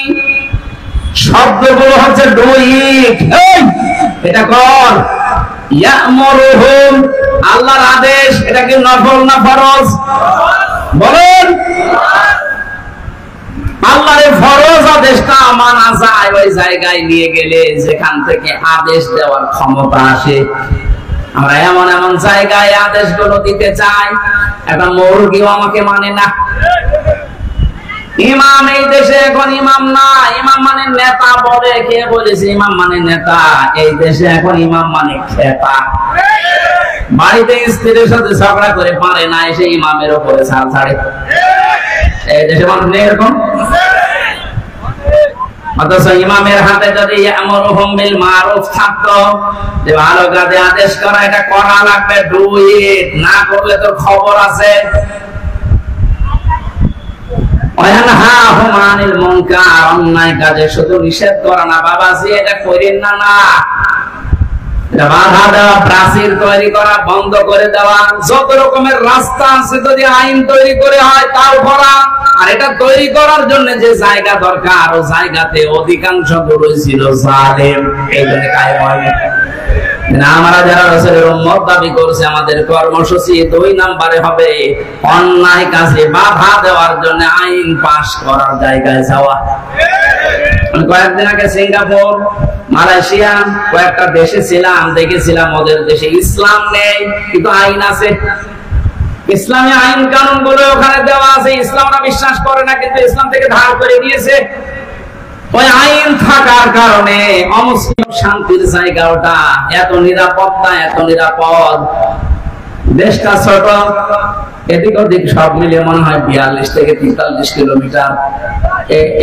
শব্দগুলো হচ্ছে ডুইট, এটা কর। ইয়ামুরুহুম আল্লাহর আদেশ, এটা কি নফল না ফরজ? বলেন। আল্লাহর ফরজ আদেশটা মানা যায় ওই জায়গায় নিয়ে গেলে যেখান থেকে আদেশ দেওয়ার ক্ষমতা আসে। আমরা এমন এমন জায়গায় আদেশগুলো দিতে চাই, একটা মুরগিও আমাকে মানে না। ইমাম এই দেশে এখন ইমাম না, ইমাম মানে নেতা বলে। কে বলেছে ইমাম মানে নেতা? এই দেশে এখন ইমাম মানে খেতা। বাড়িতে স্ত্রীর সাথে ঝগড়া করে পারে না, এসে ইমামের উপরে ছাড় ছাড়ে। এই দেশে মানুষ নেই এরকম। অথচ ইমামের হাতে যদি ইয়ামুরুহুম বিল মারুফ থাকতো, যে ভালো কাজে আদেশ করা, এটা করা লাগবে, ডু ইট, না করলে তোর খবর আছে। ওয়ানহাহুম আনিল মুনকার, অন্যায় কাজে শুধু নিষেধ করা না, বাবাজি এটা করেন না, না এটা বাধা দেওয়া, প্রাচীর তৈরি করা, বন্ধ করে দেওয়া, যত রকমের রাস্তা আছে যদি আইন তৈরি করে হয় তাও করা। আর এটা তৈরি করার জন্য যে জায়গা দরকার, ও জায়গাতে অধিকাংশ গুলো ছিল জালেম, এই জন্য কায়েম হয়নি। আমরা যারা রাসূলের উম্মত দাবি করছে, আমাদের কর্মসূচি 2 নম্বরে হবে অন্যায় কাজে বাধা দেওয়ার জন্য আইন পাস করার জায়গায় যাওয়া। কয়েকদিন আগে সিঙ্গাপুর, মালয়েশিয়া, কয়েকটা দেশে ছিলাম, দেখেছিলাম ওদের দেশে ইসলাম নেই কিন্তু আইন আছে। ইসলামী আইন কানুন গুলো ওখানে দেওয়া আছে, ইসলামরা বিশ্বাস করে না কিন্তু ইসলাম থেকে ধার করে নিয়েছে। ওই আইন থাকার কারণে অমুসলিম শান্তির জায়গা ওটা, এত নিরাপত্তা, এত নিরাপদ। দেশটা ছোট, এদিক ওদিক সব মিলে মনে হয় 42 থেকে 43 কিলোমিটার।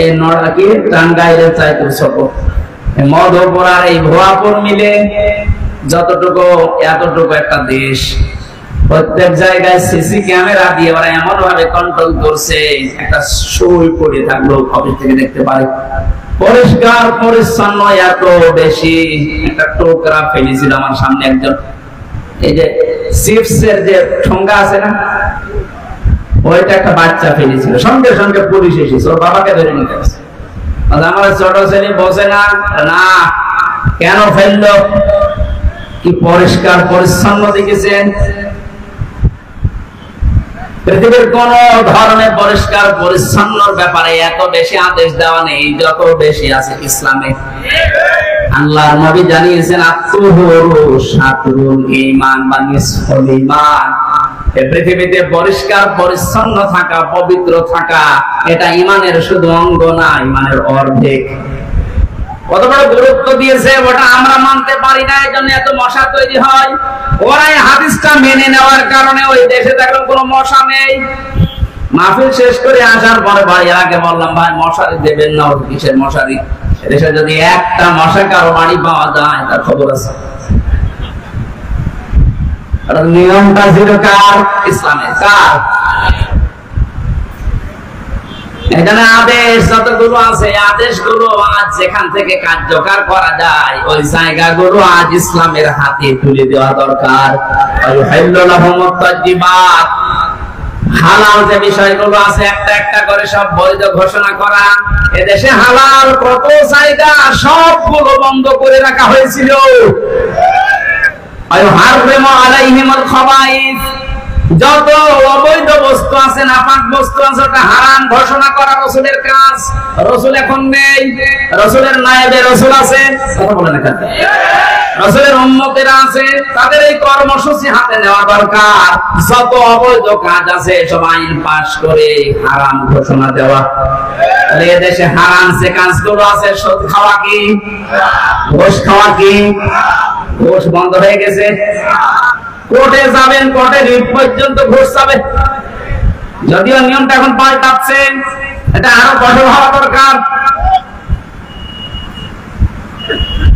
এই নড়া কি টাঙ্গাইলের চাইতে ছোট। মধুপুর আর এই ভুয়াপুর মিলে যতটুকু এতটুকু একটা দেশ। প্রত্যেক জায়গায় সিসি ক্যামেরা দিয়ে ওরা এমন ভাবে কন্ট্রোল করছে, একটা সুই পড়ে থাকলো অফিস থেকে দেখতে পারে। পরিষ্কার পরিচ্ছন্ন এত বেশি। একটা টোকরা ফেলেছিল আমার সামনে একজন, এই যে চিপসের যে ঠোঙ্গা আছে না, ওইটা একটা বাচ্চা ফেলেছিল, সঙ্গে সঙ্গে পুলিশ এসেছে, ওর বাবাকে ধরে নিতে আসছে। আমার ছোট ছেলে বসে না, না কেন ফেললো? কি পরিষ্কার পরিচ্ছন্ন দেখেছেন? পৃথিবীর কোন ধরনের পরিষ্কার পরিচ্ছন্নর ব্যাপারে এত বেশি আদেশ দেওয়া নেই যত বেশি আছে ইসলামে। আল্লাহর নবী জানিয়েছেন আত-তুহুরু শাতরুল ঈমান বা নিসফুল ঈমান। এই পৃথিবীতে পরিষ্কার পরিচ্ছন্ন থাকা, পবিত্র থাকা, এটা ঈমানের শুধু অঙ্গ না, ঈমানের অর্ধেক। কত বড় গুরুত্ব দিয়েছে ওটা আমরা মানতে পারি না, এজন্য এত মশা তৈরি হয়। ওরা এই হাদিসটা মেনে নেওয়ার কারণে ওই দেশে দেখলাম কোনো মশা নেই। মাহফিল শেষ করে আসার পরে বাড়ির আগে বললাম, ভাই মশারি দেবেন না, কিসের মশারি? এদেশে যদি একটা মশা কারো বাড়ি পাওয়া যায় তার খবর আছে। নিয়মটা ছিল কার? ইসলামে। কার? এখানে আদেশ যতগুলো আছে, আদেশগুলো আজ যেখান থেকে কার্যকর করা যায় ওই জায়গাগুলো আজ ইসলামের হাতে তুলে দেওয়া দরকার। হালাল যে বিষয়গুলো আছে একটা একটা করে সব বৈধ ঘোষণা করা। এদেশে হালাল কত জায়গা সবগুলো বন্ধ করে রাখা হয়েছিল। যত অবৈধ বস্তু আছে, নাপাক বস্তু আছে, ওটা হারাম ঘোষণা করা রাসূলের কাজ। রাসূল এখন নেই, রাসূলের নায়েবে রাসূল আছে, কথা বলেন না, রাসূলের উম্মতেরা আছে, তাদের এই কর্মসূচি হাতে নেওয়া দরকার। যত অবৈধ কাজ আছে সব আইন পাস করে হারাম ঘোষণা দেওয়া। তাহলে এদেশে হারাম যে কাজগুলো আছে, সুদ খাওয়া কি, ঘুষ খাওয়া কি? ঘুষ বন্ধ হয়ে গেছে। কোর্টে যাবেন, কোর্টে রিট পর্যন্ত ঘুষ যাবে, যদিও নিয়মটা এখন পাল্টাচ্ছে, এটা আরো কঠোর হওয়া দরকার।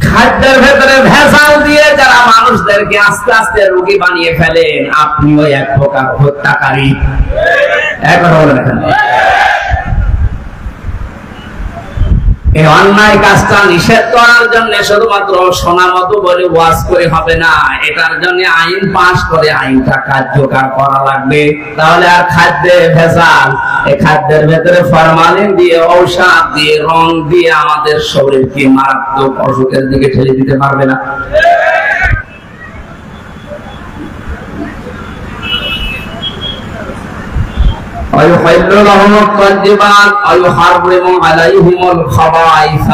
খাদ্যের ভেতরে ভেজাল দিয়ে যারা মানুষদেরকে আস্তে আস্তে রোগী বানিয়ে ফেলেন, আপনিও এক প্রকার হত্যাকারী। এক কথা বলেন এখানে। এই অন্যায় কাজটা নিষেধ করার জন্য শুধুমাত্র শোনা মতো বলে ওয়াজ করে হবে না, এটার জন্য আইন পাস করে আইনটা কার্যকর করা লাগবে। তাহলে আর খাদ্যে ভেজাল, এই খাদ্যের ভেতরে ফরমালিন দিয়ে, ঔষধ দিয়ে, রং দিয়ে আমাদের শরীরকে মারাত্মক অসুখের দিকে ঠেলে দিতে পারবে না। ويحل لهم الطيبات ويحرم عليهم الخبائث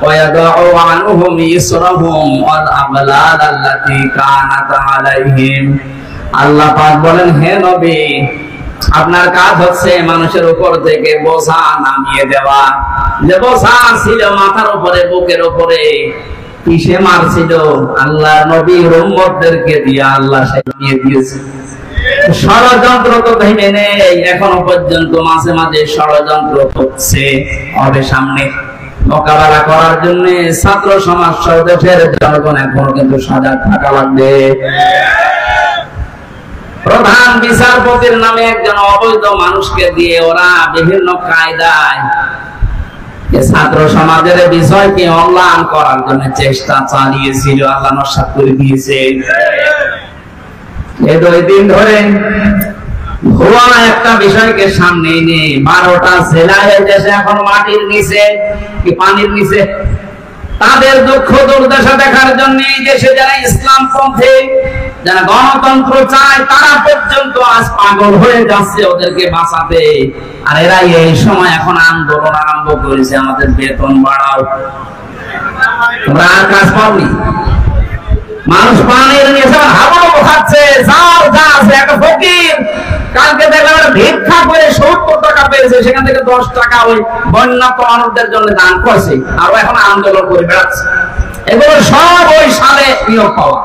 ويضع عنهم إصرهم والأغلال التي كانت عليهم। আল্লাহ পাক বলেন, হে নবী, আপনার কাজ হচ্ছে মানুষের উপর থেকে বোঝা নামিয়ে দেওয়া। যে বোঝা ছিল মাথার উপরে, বুকের উপরে, কিসে মারছিল? আল্লাহ নবীর উম্মতদেরকে দিয়ে আল্লাহ নিয়ে দিয়েছে। ষড়যন্ত্র তো থেমে নেই, এখনো পর্যন্ত মাঝে মাঝে ষড়যন্ত্র হচ্ছে, হবে সামনে। মোকাবেলা করার জন্য ছাত্র সমাজ সহ দেশের জনগণ এখনো কিন্তু সজাগ থাকা লাগবে। প্রধান বিচারপতির নামে একজন অবৈধ মানুষকে দিয়ে ওরা বিভিন্ন কায়দায় ছাত্র সমাজের বিষয়কে অম্লান করার জন্য চেষ্টা চালিয়েছিল। আল্লাহ নস্যাৎ করে দিয়েছে। এই 2 দিন ধরে ভুয়া একটা বিষয়কে সামনে এনে 12টা জেলা দেশে এখন মাটির নিচে কি পানির নিচে। তাদের দুঃখ দুর্দশা দেখার জন্য এই দেশে যারা ইসলাম পন্থী, যারা গণতন্ত্র চায়, তারা পর্যন্ত আজ পাগল হয়ে যাচ্ছে ওদেরকে বাঁচাতে। আর এরা এই সময় এখন আন্দোলন আরম্ভ করেছে, আমাদের বেতন বাড়াও। তোমরা আর কাজ পাওনি। মানুষ পানির নিচে হাবুডুবু খাচ্ছে, যাও যা আছে। একটা ফকির কালকে দেখলাম ভিক্ষা করে 70 টাকা পেয়েছে, সেখান থেকে 10 টাকা ওই বন্যার্ত মানুষদের জন্য দান করছে, আর এখন আন্দোলন করে বেড়াচ্ছে। এগুলো সব ওই সালে নিয়োগ পাওয়া।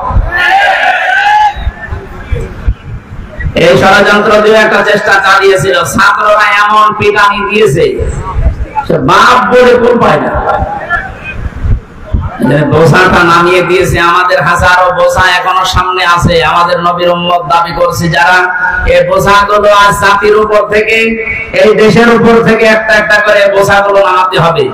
এই ষড়যন্ত্র দিয়ে একটা চেষ্টা চালিয়েছিল, ছাত্ররা এমন পিটানি দিয়েছে বাপ বলে কোন পায় না। বোঝাটা নামিয়ে দিয়েছে, আমাদের হাজারো বোঝা এখনো সামনে আছে। আমাদের নবীর উম্মত দাবি করছে যারা, এই বোঝাগুলো আজ জাতির উপর থেকে, এই দেশের উপর থেকে একটা একটা করে বোঝাগুলো নামাতে হবে।